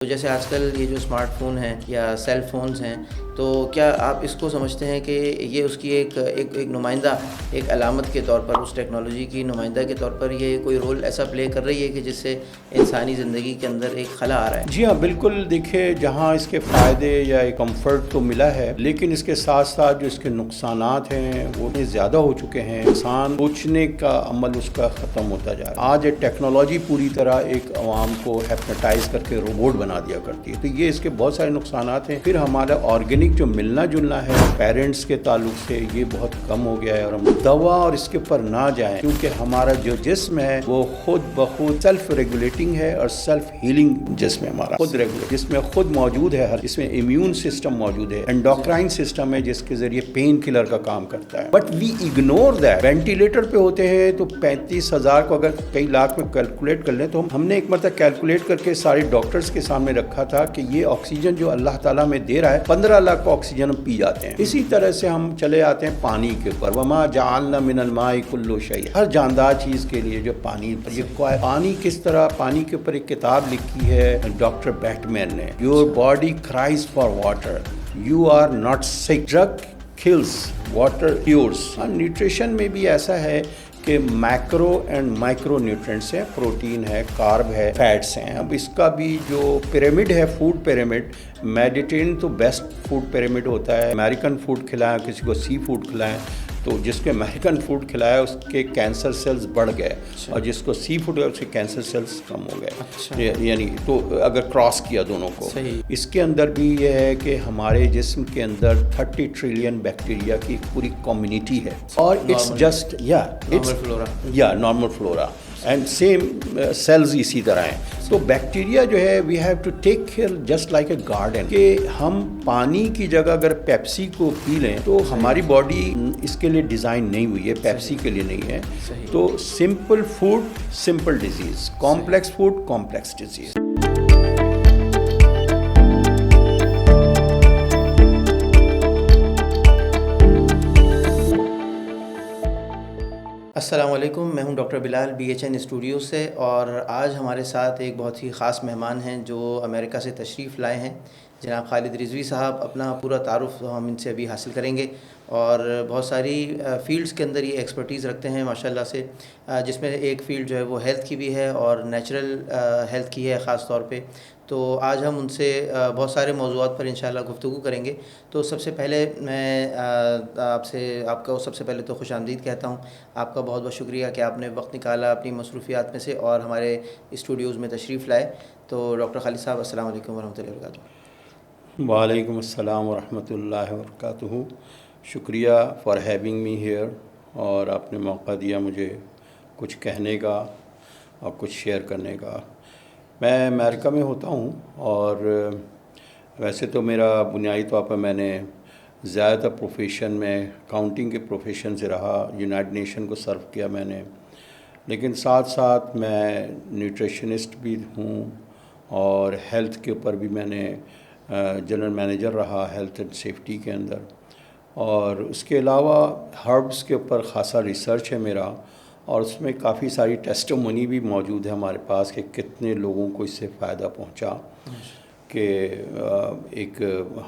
تو جیسے آج کل یہ جو اسمارٹ فون ہیں یا سیل فونز ہیں، تو کیا آپ اس کو سمجھتے ہیں کہ یہ اس کی ایک نمائندہ، ایک علامت کے طور پر، اس ٹیکنالوجی کی نمائندہ کے طور پر یہ کوئی رول ایسا پلے کر رہی ہے کہ جس سے انسانی زندگی کے اندر ایک خلا آ رہا ہے؟ جی ہاں، بالکل. دیکھیں، جہاں اس کے فائدے یا ایک کمفرٹ تو ملا ہے، لیکن اس کے ساتھ ساتھ جو اس کے نقصانات ہیں وہ اتنے زیادہ ہو چکے ہیں. انسان سوچنے کا عمل اس کا ختم ہوتا جا رہا ہے. آج ٹیکنالوجی پوری طرح ایک عوام کو ہیپنوٹائز کر کے روبوٹ بنا دیا کرتی ہے، تو یہ اس کے بہت سارے نقصانات ہیں. پھر ہمارا آرگینک جو ملنا جلنا ہے پیرنٹس کے تعلق سے، یہ بہت کم ہو گیا ہے. اور ہم دوا اور اس کے اوپر نہ جائیں، کیونکہ ہمارا جو جسم ہے وہ خود بخود سیلف ریگولیٹنگ ہے اور سیلف ہیلنگ جسم ہے ہمارا، خود ریگولیٹ، جس میں خود موجود ہے. جس میں امیون سسٹم موجود ہے، انڈوکرائن سسٹم ہے جس کے ذریعے پین کلر کا کام کرتا ہے. But we ignore that. Ventilator پہ ہوتے ہیں تو 35,000 کو اگر کئی لاکھ میں کیلکولیٹ کر لیں تو ہم نے ایک مرتبہ کیلکولیٹ کر کے سارے ڈاکٹرز کے سامنے رکھا تھا کہ یہ آکسیجن جو اللہ تعالیٰ میں دے رہا ہے 15 لاکھ کا آکسیجن ہم پی جاتے ہیں. اسی طرح سے ہم چلے آتے ہیں پانی کے اوپر. وما جعلنا من الماء کل شیء، ہر جاندار چیز کے لیے جو پانی پر یہ پانی کس طرح، پانی کے اوپر ایک کتاب لکھی ہے ڈاکٹر بیٹمین نے، your body cries for water, you are not sick, drug kills, water cures. Nutrition میں بھی ایسا ہے کہ میکرو اینڈ مائکرو نیوٹرینٹس ہیں، پروٹین ہے، کارب ہے، فیٹس ہیں. اب اس کا بھی جو پیرامڈ ہے، فوڈ پیرامڈ، میڈیٹرین تو بیسٹ فوڈ پیرامڈ ہوتا ہے. امریکن فوڈ کھلائیں، کسی کو سی فوڈ کھلائیں، تو جس کے امریکن فوڈ کھلایا اس کے کینسر سیلز بڑھ گئے، اور جس کو سی فوڈ اس کے کینسر سیلز کم ہو گئے. یعنی تو اگر کراس کیا دونوں کو. اس کے اندر بھی یہ ہے کہ ہمارے جسم کے اندر 30 ٹریلین بیکٹیریا کی پوری کمیونٹی ہے، اور it's just normal flora and same cells اسی طرح ہیں. تو بیکٹیریا جو ہے we have to take care just like a garden, کہ ہم پانی کی جگہ اگر پیپسی کو پی لیں تو ہماری باڈی اس کے لیے ڈیزائن نہیں ہوئی ہے، پیپسی کے لیے نہیں ہے. تو simple food simple disease, complex food complex disease. السلام علیکم، میں ہوں ڈاکٹر بلال BHN اسٹوڈیو سے، اور آج ہمارے ساتھ ایک بہت ہی خاص مہمان ہیں جو امریکہ سے تشریف لائے ہیں، جناب خالد رضوی صاحب. اپنا پورا تعارف ہم ان سے ابھی حاصل کریں گے، اور بہت ساری فیلڈز کے اندر یہ ایکسپرٹیز رکھتے ہیں ماشاءاللہ سے، جس میں ایک فیلڈ جو ہے وہ ہیلتھ کی بھی ہے اور نیچرل ہیلتھ کی ہے خاص طور پہ. تو آج ہم ان سے بہت سارے موضوعات پر انشاءاللہ گفتگو کریں گے. تو سب سے پہلے میں آپ کو سب سے پہلے تو خوش آمدید کہتا ہوں. آپ کا بہت بہت شکریہ کہ آپ نے وقت نکالا اپنی مصروفیات میں سے اور ہمارے اسٹوڈیوز میں تشریف لائے. تو ڈاکٹر خالد صاحب، السلام علیکم ورحمۃ اللہ وبرکاتہ. وعلیکم السلام ورحمۃ اللہ وبرکاتہ. شکریہ فار ہیونگ می ہیئر، اور آپ نے موقع دیا مجھے کچھ کہنے کا اور کچھ شیئر کرنے کا. میں امریکہ میں ہوتا ہوں، اور ویسے تو میرا بنیادی طور پر میں نے زیادہ تر پروفیشن میں اکاؤنٹنگ کے پروفیشن سے رہا. یونائٹڈ نیشن کو سرو کیا میں نے، لیکن ساتھ ساتھ میں نیوٹریشنسٹ بھی ہوں، اور ہیلتھ کے اوپر بھی میں نے جنرل مینیجر رہا ہیلتھ اینڈ سیفٹی کے اندر. اور اس کے علاوہ ہربس کے اوپر خاصا ریسرچ ہے میرا، اور اس میں کافی ساری ٹیسٹیمونی بھی موجود ہے ہمارے پاس کہ کتنے لوگوں کو اس سے فائدہ پہنچا، کہ ایک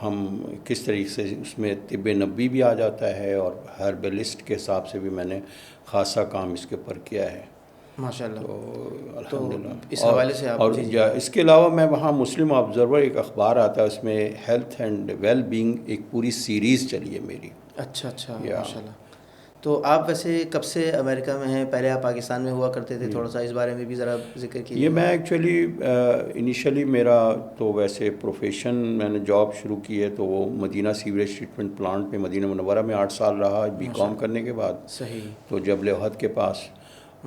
ہم کس طریقے سے اس میں طب نبوی بھی آ جاتا ہے، اور ہربلسٹ کے حساب سے بھی میں نے خاصا کام اس کے اوپر کیا ہے ماشاءاللہ. تو تو الحمدللہ. اس حوالے سے اور اس کے علاوہ میں وہاں مسلم آبزرور ایک اخبار آتا ہے، اس میں ہیلتھ اینڈ ویل بینگ ایک پوری سیریز چلی ہے میری. اچھا ماشاءاللہ. تو آپ ویسے کب سے امریکہ میں ہیں؟ پہلے آپ پاکستان میں ہوا کرتے تھے، تھوڑا سا اس بارے میں بھی ذرا ذکر کیجیے. یہ میں ایکچولی انیشلی میرا تو ویسے پروفیشن میں نے جاب شروع کی ہے تو وہ مدینہ سیوریج ٹریٹمنٹ پلانٹ پہ مدینہ منورہ میں 8 سال رہا BCom کرنے کے بعد. صحیح. تو جبل احد کے پاس،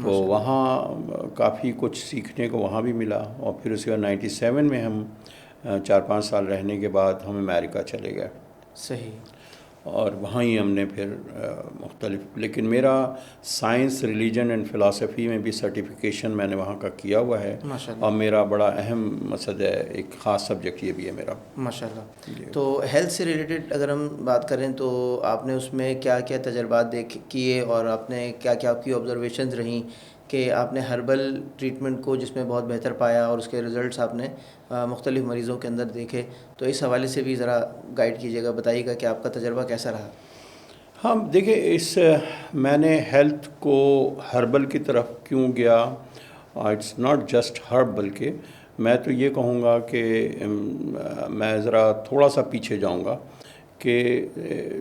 تو وہاں کافی کچھ سیکھنے کو وہاں بھی ملا. اور پھر اس کے بعد 97 میں ہم 4-5 سال رہنے کے بعد ہم امریکہ چلے گئے. صحیح. اور وہاں ہی ہم نے پھر مختلف، لیکن میرا سائنس، ریلیجن اینڈ فلاسفی میں بھی سرٹیفکیشن میں نے وہاں کا کیا ہوا ہے، اور میرا بڑا اہم مقصد ہے، ایک خاص سبجیکٹ یہ بھی ہے میرا. ماشاءاللہ. تو ہیلتھ سے ریلیٹڈ اگر ہم بات کریں تو آپ نے اس میں کیا کیا تجربات کیے، اور آپ نے کیا کیا آپ کی آبزرویشنز رہیں کہ آپ نے ہربل ٹریٹمنٹ کو جس میں بہت بہتر پایا اور اس کے رزلٹس آپ نے مختلف مریضوں کے اندر دیکھے، تو اس حوالے سے بھی ذرا گائیڈ کیجیے گا، بتائیے گا کہ آپ کا تجربہ کیسا رہا؟ ہاں دیکھیں، میں نے ہیلتھ کو ہربل کی طرف کیوں گیا، اٹس ناٹ جسٹ ہرب، بلکہ میں تو یہ کہوں گا کہ میں ذرا تھوڑا سا پیچھے جاؤں گا کہ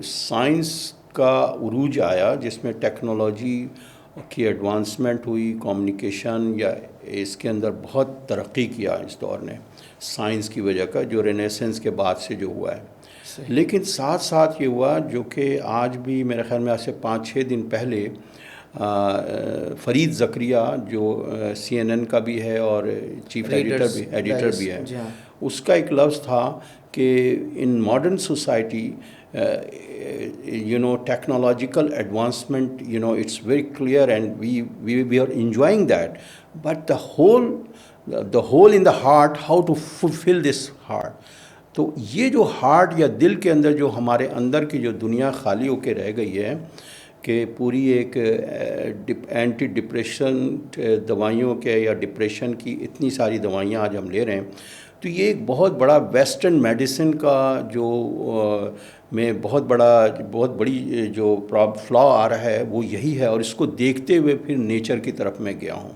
سائنس کا عروج آیا جس میں ٹیکنالوجی کی ایڈوانسمنٹ ہوئی، کمیونیکیشن یا اس کے اندر بہت ترقی کیا اس دور نے سائنس کی وجہ کا، جو رینیسنس کے بعد سے جو ہوا ہے۔ لیکن ساتھ ساتھ یہ ہوا جو کہ آج بھی میرے خیال میں آج سے 5-6 دن پہلے فرید زکریا جو CNN کا بھی ہے اور چیف ایڈیٹر بھی ہے، اس کا ایک لفظ تھا کہ in modern society technological advancement, it's very clear and we are enjoying that, but the hole in the heart, how to fulfill this heart. تو یہ جو ہارٹ یا دل کے اندر جو ہمارے اندر کی جو دنیا خالی ہو کے رہ گئی ہے کہ پوری ایک اینٹی ڈپریشن دوائیوں کے یا ڈپریشن کی اتنی ساری دوائیاں آج ہم لے رہے ہیں، تو یہ ایک بہت بڑا ویسٹرن میڈیسن کا جو میں بہت بڑی جو فلا آ رہا ہے وہ یہی ہے، اور اس کو دیکھتے ہوئے پھر نیچر کی طرف میں گیا ہوں،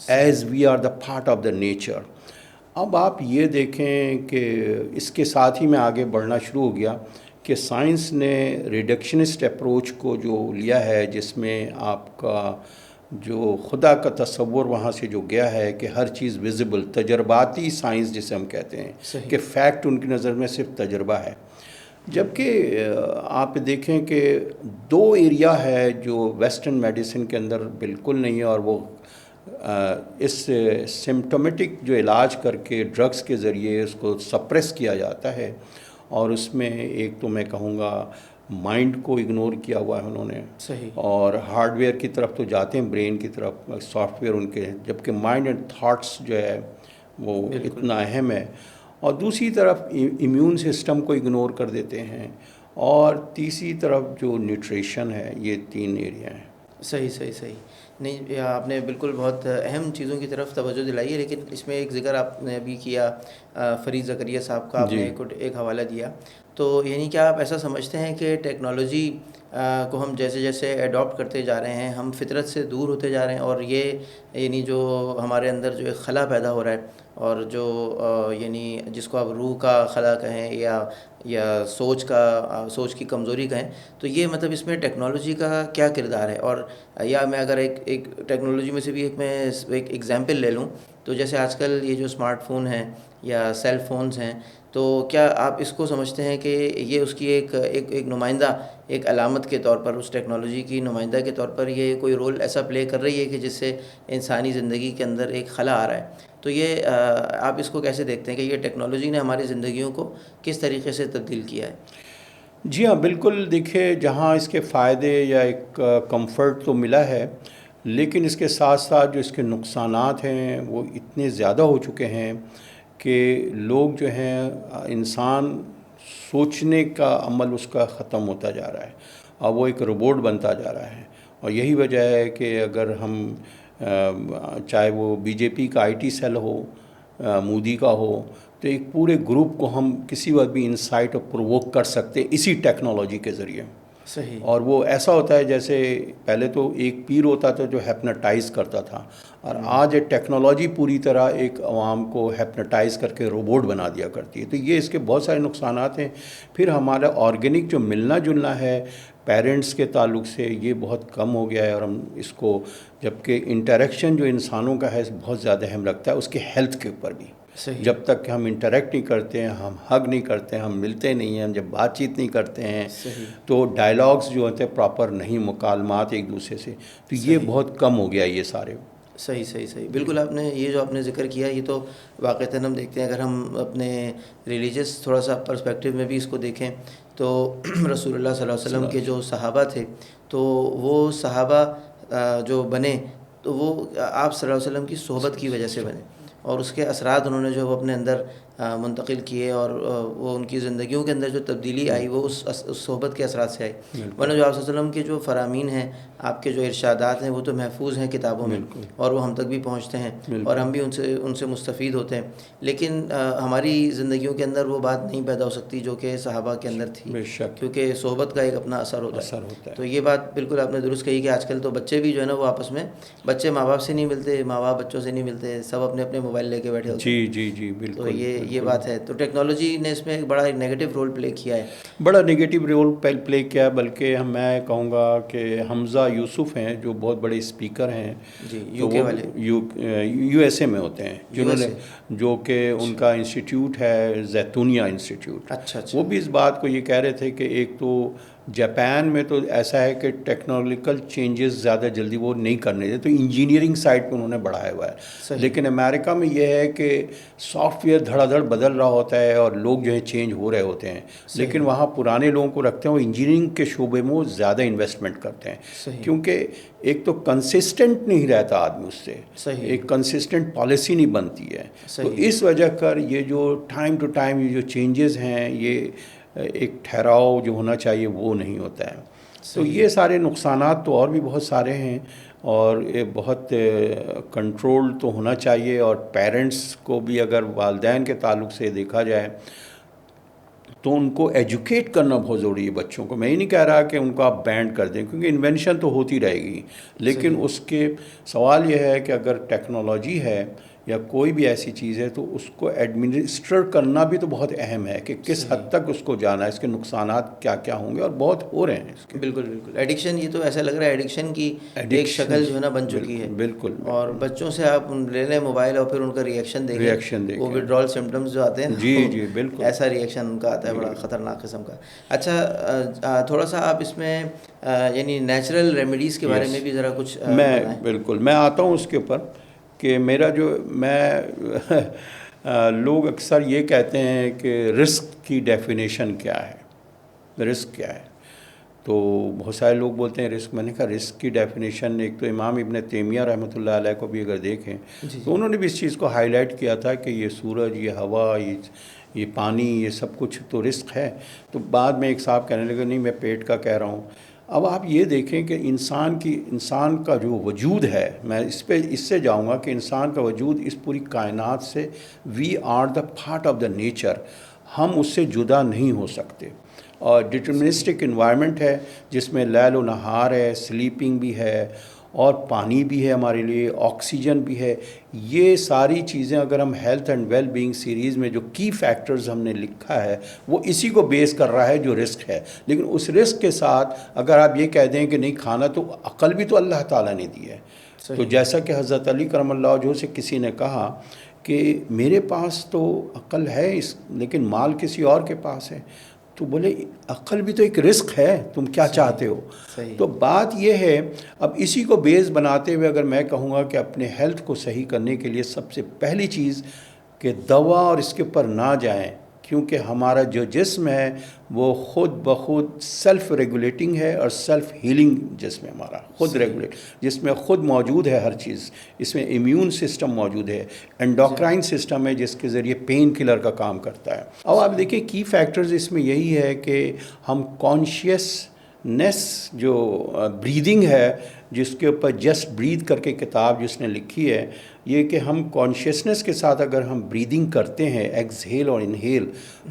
as we are the part of the nature. اب آپ یہ دیکھیں کہ اس کے ساتھ ہی میں آگے بڑھنا شروع ہو گیا کہ سائنس نے ریڈکشنسٹ اپروچ کو جو لیا ہے، جس میں آپ کا جو خدا کا تصور وہاں سے جو گیا ہے کہ ہر چیز ویزیبل، تجرباتی سائنس جسے ہم کہتے ہیں کہ فیکٹ ان کی نظر میں صرف تجربہ ہے، جبکہ آپ دیکھیں کہ 2 ایریا ہے جو ویسٹرن میڈیسن کے اندر بالکل نہیں ہے، اور وہ اس سمپٹومیٹک جو علاج کر کے ڈرگس کے ذریعے اس کو سپریس کیا جاتا ہے، اور اس میں ایک تو میں کہوں گا مائنڈ کو اگنور کیا ہوا ہے انہوں نے، اور ہارڈ ویئر کی طرف تو جاتے ہیں، برین کی طرف سافٹ ویئر ان کے، جبکہ مائنڈ اینڈ تھاٹس جو ہے وہ اتنا اہم ہے، اور دوسری طرف امیون سسٹم کو اگنور کر دیتے ہیں، اور تیسری طرف جو نیوٹریشن ہے۔ یہ 3 ایریا ہیں۔ صحیح نہیں، آپ نے بالکل بہت اہم چیزوں کی طرف توجہ دلائی ہے، لیکن اس میں ایک ذکر آپ نے ابھی کیا فرید زکریا صاحب کا، آپ نے ایک حوالہ دیا، تو یعنی کیا آپ ایسا سمجھتے ہیں کہ ٹیکنالوجی کو ہم جیسے جیسے ایڈاپٹ کرتے جا رہے ہیں، ہم فطرت سے دور ہوتے جا رہے ہیں، اور یہ یعنی جو ہمارے اندر جو ایک خلا پیدا ہو رہا ہے، اور جو یعنی جس کو آپ روح کا خلا کہیں یا سوچ کی کمزوری کہیں، تو یہ مطلب اس میں ٹیکنالوجی کا کیا کردار ہے؟ اور یا میں اگر ایک ٹیکنالوجی میں سے بھی ایک ایگزامپل لے لوں، تو جیسے آج کل یہ جو اسمارٹ فون ہیں یا سیل فونز ہیں، تو کیا آپ اس کو سمجھتے ہیں کہ یہ اس کی ایک نمائندہ، ایک علامت کے طور پر، اس ٹیکنالوجی کی نمائندہ کے طور پر یہ کوئی رول ایسا پلے کر رہی ہے کہ جس سے انسانی زندگی کے اندر ایک خلا آ رہا ہے؟ تو یہ آپ اس کو کیسے دیکھتے ہیں کہ یہ ٹیکنالوجی نے ہماری زندگیوں کو کس طریقے سے تبدیل کیا ہے؟ جی ہاں، بالکل۔ دیکھیں، جہاں اس کے فائدے یا ایک کمفرٹ تو ملا ہے، لیکن اس کے ساتھ ساتھ جو اس کے نقصانات ہیں وہ اتنے زیادہ ہو چکے ہیں کہ لوگ جو ہیں، انسان سوچنے کا عمل اس کا ختم ہوتا جا رہا ہے، اور وہ ایک روبوٹ بنتا جا رہا ہے، اور یہی وجہ ہے کہ اگر ہم چاہے وہ BJP کا IT سیل ہو، مودی کا ہو، تو ایک پورے گروپ کو ہم کسی وقت بھی انسائٹ اور پرووک کر سکتے ہیں اسی ٹیکنالوجی کے ذریعے۔ اور وہ ایسا ہوتا ہے جیسے پہلے تو ایک پیر ہوتا تھا جو ہیپناٹائز کرتا تھا، اور آج ٹیکنالوجی پوری طرح ایک عوام کو ہیپناٹائز کر کے روبوٹ بنا دیا کرتی ہے۔ تو یہ اس کے بہت سارے نقصانات ہیں۔ پھر ہمارا آرگینک جو ملنا جلنا ہے پیرنٹس کے تعلق سے، یہ بہت کم ہو گیا ہے، اور ہم اس کو، جبکہ انٹریکشن جو انسانوں کا ہے بہت زیادہ اہم لگتا ہے اس کے ہیلتھ کے اوپر بھی۔ جب تک کہ ہم انٹریکٹ نہیں کرتے ہیں، ہم ہگ نہیں کرتے ہیں، ہم ملتے نہیں ہیں، ہم جب بات چیت نہیں کرتے ہیں، تو ڈائلاگز جو ہوتے ہیں پراپر نہیں، مکالمات ایک دوسرے سے، تو یہ بہت کم ہو گیا یہ سارے۔ صحیح بالکل۔ آپ نے یہ جو آپ نے ذکر کیا، یہ تو واقعتاً ہم دیکھتے ہیں، اگر ہم اپنے ریلیجس تھوڑا سا پرسپیکٹیو میں بھی اس کو دیکھیں تو رسول اللہ صلی اللہ علیہ وسلم کے جو صحابہ تھے، تو وہ صحابہ جو بنے تو وہ آپ صلی اللہ علیہ وسلم کی صحبت کی وجہ سے بنے، اور اس کے اثرات انہوں نے جو اپنے اندر منتقل کیے اور وہ ان کی زندگیوں کے اندر جو تبدیلی آئی وہ اس صحبت کے اثرات سے آئی. ورنہ جو آپ صلی اللہ علیہ وسلم کے جو فرامین ہیں, آپ کے جو ارشادات ہیں, وہ تو محفوظ ہیں کتابوں میں اور وہ ہم تک بھی پہنچتے ہیں اور ہم بھی ان سے مستفید ہوتے ہیں. لیکن ہماری زندگیوں کے اندر وہ بات نہیں پیدا ہو سکتی جو کہ صحابہ کے اندر تھی, کیونکہ صحبت کا ایک اپنا اثر ہوتا ہے. تو یہ بات بالکل آپ نے درست کہی کہ آج کل تو بچے بھی جو ہے نا وہ آپس میں, بچے ماں باپ سے نہیں ملتے, ماں باپ بچوں سے نہیں ملتے, سب اپنے اپنے موبائل لے کے بیٹھے ہوتے ہیں. جی بالکل. تو یہ بات ہے. تو ٹیکنالوجی نے اس میں ایک بڑا نیگیٹو رول پلے کیا ہے, بڑا نگیٹو رول پلے کیا, بلکہ میں کہوں گا کہ حمزہ یوسف ہیں جو بہت بڑے اسپیکر ہیں, یو کے والے, یو ایس اے میں ہوتے ہیں, جنہوں نے جو کہ ان کا انسٹیٹیوٹ ہے زیتونیہ انسٹیٹیوٹ. اچھا. وہ بھی اس بات کو یہ کہہ رہے تھے کہ ایک تو جاپان میں تو ایسا ہے کہ ٹیکنالوجیکل چینجز زیادہ جلدی وہ نہیں کرنے دیتے, تو انجینئرنگ سائڈ پہ انہوں نے بڑھایا ہوا ہے. لیکن امریکہ میں یہ ہے کہ سافٹ ویئر دھڑا دھڑ بدل رہا ہوتا ہے اور لوگ جو ہے چینج ہو رہے ہوتے ہیں, لیکن وہاں پرانے لوگوں کو رکھتے ہیں, وہ انجینئرنگ کے شعبے میں وہ زیادہ انویسٹمنٹ کرتے ہیں, کیونکہ ایک تو کنسسٹنٹ نہیں رہتا آدمی اس سے, ایک کنسسٹنٹ پالیسی نہیں بنتی ہے. تو اس وجہ کر یہ جو ٹائم ٹو ٹائم یہ جو چینجز ہیں, یہ ایک ٹھہراؤ جو ہونا چاہیے وہ نہیں ہوتا ہے. تو یہ سارے نقصانات تو اور بھی بہت سارے ہیں, اور یہ بہت کنٹرول تو ہونا چاہیے. اور پیرنٹس کو بھی اگر والدین کے تعلق سے دیکھا جائے تو ان کو ایجوکیٹ کرنا بہت ضروری ہے بچوں کو. میں یہ نہیں کہہ رہا کہ ان کو آپ بینڈ کر دیں, کیونکہ انوینشن تو ہوتی رہے گی, لیکن اس کے سوال یہ ہے کہ اگر ٹیکنالوجی ہے یا کوئی بھی ایسی چیز ہے تو اس کو ایڈمنسٹر کرنا بھی تو بہت اہم ہے کہ کس حد تک اس کو جانا ہے, اس کے نقصانات کیا کیا ہوں گے, اور بہت ہو رہے ہیں اس کے. بالکل. ایڈکشن, یہ تو ایسا لگ رہا ہے ایڈکشن کی ایک شکل جو ہے نا بن چکی ہے. بالکل. اور بچوں سے آپ لے لیں موبائل اور پھر ان کا ریئیکشن دیکھیں, وہ وڈرال سمٹمز جو آتے ہیں جی بالکل, ایسا ریئیکشن ان کا آتا ہے بڑا خطرناک قسم کا. اچھا, تھوڑا سا آپ اس میں یعنی نیچرل ریمیڈیز کے بارے میں بھی ذرا کچھ. بالکل, میں آتا ہوں اس کے اوپر کہ میرا جو لوگ اکثر یہ کہتے ہیں کہ رسک کی ڈیفینیشن کیا ہے, رسک کیا ہے. تو بہت سارے لوگ بولتے ہیں رسک. میں نے کہا رسک کی ڈیفینیشن, ایک تو امام ابن تیمیہ رحمۃ اللہ علیہ کو بھی اگر دیکھیں تو انہوں نے بھی اس چیز کو ہائی لائٹ کیا تھا کہ یہ سورج, یہ ہوا, یہ پانی, یہ سب کچھ تو رزق ہے. تو بعد میں ایک صاحب کہنے لگے نہیں میں پیٹ کا کہہ رہا ہوں. اب آپ یہ دیکھیں کہ انسان کا جو وجود ہے, میں اس سے جاؤں گا کہ انسان کا وجود اس پوری کائنات سے, we are the part of the nature, ہم اس سے جدا نہیں ہو سکتے. اور ڈٹرمنسٹک انوائرمنٹ ہے جس میں لیل و نہار ہے, سلیپنگ بھی ہے, اور پانی بھی ہے ہمارے لیے, آکسیجن بھی ہے. یہ ساری چیزیں اگر ہم health and well being series میں جو کی فیکٹرز ہم نے لکھا ہے وہ اسی کو بیس کر رہا ہے جو رزق ہے. لیکن اس رزق کے ساتھ اگر آپ یہ کہہ دیں کہ نہیں کھانا, تو عقل بھی تو اللہ تعالیٰ نے دی ہے. تو جیسا کہ حضرت علی کرم اللہ وجہہ سے کسی نے کہا کہ میرے پاس تو عقل ہے لیکن مال کسی اور کے پاس ہے. تو بولے عقل بھی تو ایک رزق ہے, تم کیا چاہتے ہو. تو بات یہ ہے, اب اسی کو بیس بناتے ہوئے اگر میں کہوں گا کہ اپنے ہیلتھ کو صحیح کرنے کے لیے سب سے پہلی چیز کہ دوا اور اس کے اوپر نہ جائیں, کیونکہ ہمارا جو جسم ہے وہ خود بخود سیلف ریگولیٹنگ ہے, اور سیلف ہیلنگ جسم ہمارا خود ریگولیٹ, جس میں خود موجود ہے ہر چیز. اس میں امیون سسٹم موجود ہے, انڈوکرائن سسٹم ہے جس کے ذریعے پین کلر کا کام کرتا ہے. اب آپ دیکھیں کی فیکٹرز اس میں یہی ہے کہ ہم کانشیسنیس جو بریدنگ ہے, جس کے اوپر جسٹ بریتھ کر کے کتاب جس نے لکھی ہے, یہ کہ ہم کانشیسنیس کے ساتھ اگر ہم بریدنگ کرتے ہیں, ایکسہیل اور انہیل,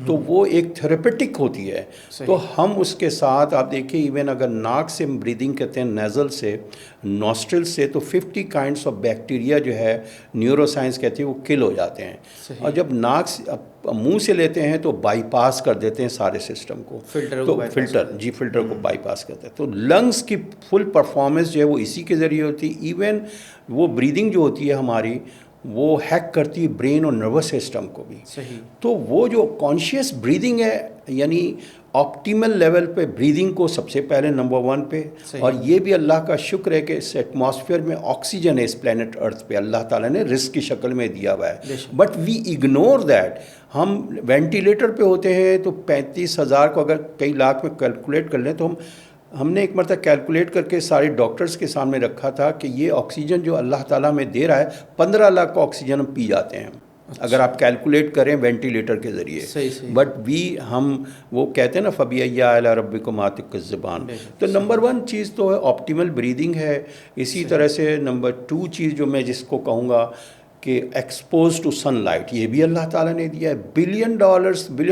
تو وہ ایک تھراپیوٹک ہوتی ہے. تو ہم اس کے ساتھ آپ دیکھیں ایون اگر ناک سے ہم بریدنگ کرتے ہیں, نیزل سے, نوسٹرل سے, تو 50 کائنڈس آف بیکٹیریا جو ہے نیورو سائنس کہتی ہے وہ کل ہو جاتے ہیں. اور جب ناک سے منہ سے لیتے ہیں تو بائی پاس کر دیتے ہیں سارے سسٹم کو, فلٹر کو بائی پاس کرتے ہیں. تو لنگس کی فل پرفارمنس جو ہے وہ اسی کے ذریعے ہوتی ہے. ایون وہ بریدنگ جو ہوتی ہے ہماری, وہ ہیک کرتی ہے برین اور نروس سسٹم کو بھی. تو وہ جو کانشیس بریدنگ ہے, یعنی آپٹیمل لیول پہ بریدنگ کو سب سے پہلے نمبر 1 پہ. اور یہ بھی اللہ کا شکر ہے کہ اس ایٹماسفیئر میں آکسیجن ہے اس پلینٹ ارتھ پہ, اللہ تعالیٰ نے رزق کی شکل میں دیا ہوا ہے. But we ignore that. ہم وینٹیلیٹر پہ ہوتے ہیں تو 35,000 کو اگر کئی لاکھ میں کیلکولیٹ کر لیں, تو ہم نے ایک مرتبہ کیلکولیٹ کر کے سارے ڈاکٹرز کے سامنے رکھا تھا کہ یہ آکسیجن جو اللہ تعالیٰ میں دے رہا ہے, 15 لاکھ کا آکسیجن ہم پی جاتے ہیں. اگر آپ کیلکولیٹ کریں وینٹیلیٹر کے ذریعے. صحیح. بٹ ہم وہ کہتے ہیں نا فَبِأَيِّ آلَاءِ رَبِّكُمَا تُكَذِّبَانِ. تو نمبر 1 چیز تو آپٹیمل بریدنگ ہے. اسی طرح سے نمبر 2 چیز جو میں جس کو کہوں گا کہ ایکسپوز ٹو سن لائٹ، یہ بھی اللہ تعالیٰ نے دیا ہے. بلین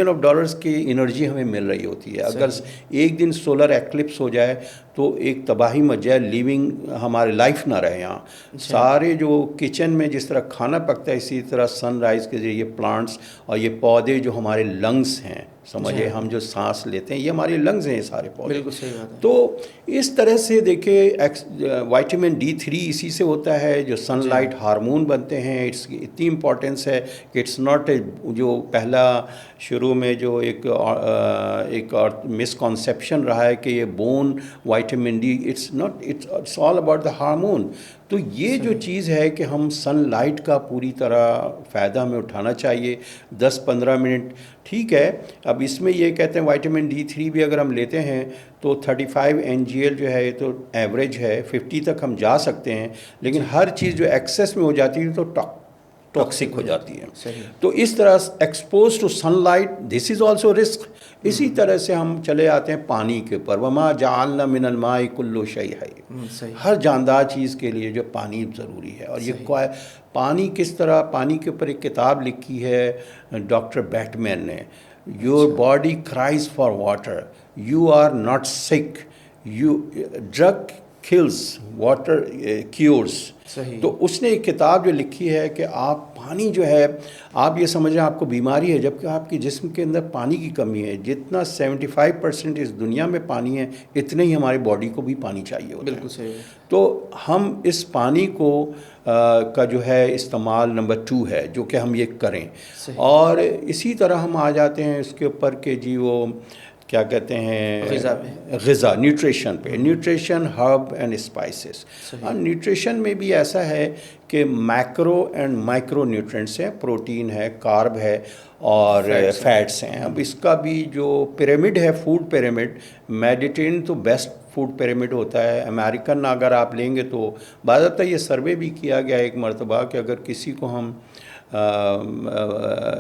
آف ڈالرز کی انرجی ہمیں مل رہی ہوتی ہے. اگر ایک دن سولر ایکلپس ہو جائے تو ایک تباہی مچ جائے، لیونگ ہمارے لائف نہ رہے یہاں. سارے جو کچن میں جس طرح کھانا پکتا ہے، اسی طرح سن رائز کے ذریعے پلانٹس اور یہ پودے جو ہمارے لنگس ہیں، سمجھے ہم جو سانس لیتے ہیں یہ ہمارے لنگز ہیں، یہ سارے پودے. بالکل صحیح بات ہے. تو اس طرح سے دیکھیں وائٹامن D3 اسی سے ہوتا ہے، جو سن لائٹ ہارمون بنتے ہیں. اس کی اتنی امپورٹنس ہے کہ اٹس ناٹ جو پہلا شروع میں جو ایک مسکنسیپشن رہا ہے کہ یہ bone vitamin D, it's all about the hormone. تو یہ جو چیز ہے کہ ہم سن لائٹ کا پوری طرح فائدہ ہمیں اٹھانا چاہیے. 10-15 منٹ ٹھیک ہے. اب اس میں یہ کہتے ہیں وائٹامن D3 بھی اگر ہم لیتے ہیں تو 35 NGL جو ہے یہ تو ایوریج ہے، 50 تک ہم جا سکتے ہیں. لیکن ہر چیز جو ایکسیس میں ہو جاتی ہے تو ٹاکسک ہو جاتی ہے. تو اس طرح expose to sunlight, this is also risk. اسی طرح سے ہم چلے آتے ہیں پانی کے اوپر. وما جعلنا من الماء کل شیء حی، ہر جاندار چیز کے لیے جو پانی ضروری ہے. اور یہ پانی کس طرح، پانی کے اوپر ایک کتاب لکھی ہے ڈاکٹر بیٹمین نے، your body cries for water, you are not sick, drug kills, water cures. تو اس نے ایک کتاب جو لکھی ہے کہ آپ پانی جو ہے، آپ یہ سمجھ رہے ہیں آپ کو بیماری ہے، جبکہ آپ کے جسم کے اندر پانی کی کمی ہے. جتنا 75% اس دنیا میں پانی ہے، اتنے ہی ہماری باڈی کو بھی پانی چاہیے ہوتا ہے. بالکل صحیح. تو ہم اس پانی کو کا جو ہے استعمال نمبر 2 ہے جو کہ ہم یہ کریں. اور اسی طرح ہم آ جاتے ہیں اس کے اوپر کہ جی وہ کیا کہتے ہیں غذا، نیوٹریشن پہ. Nutrition, herb and spices. اور نیوٹریشن میں بھی ایسا ہے کہ میکرو اینڈ مائکرو نیوٹرینٹس ہیں. پروٹین ہے، کارب ہے اور فیٹس ہیں. اب اس کا بھی جو پیرامڈ ہے، فوڈ پیرامڈ، میڈیٹرینین تو بیسٹ فوڈ پیرامڈ ہوتا ہے. امریکن اگر آپ لیں گے تو باضابطہ یہ سروے بھی کیا گیا ایک مرتبہ کہ اگر کسی کو ہم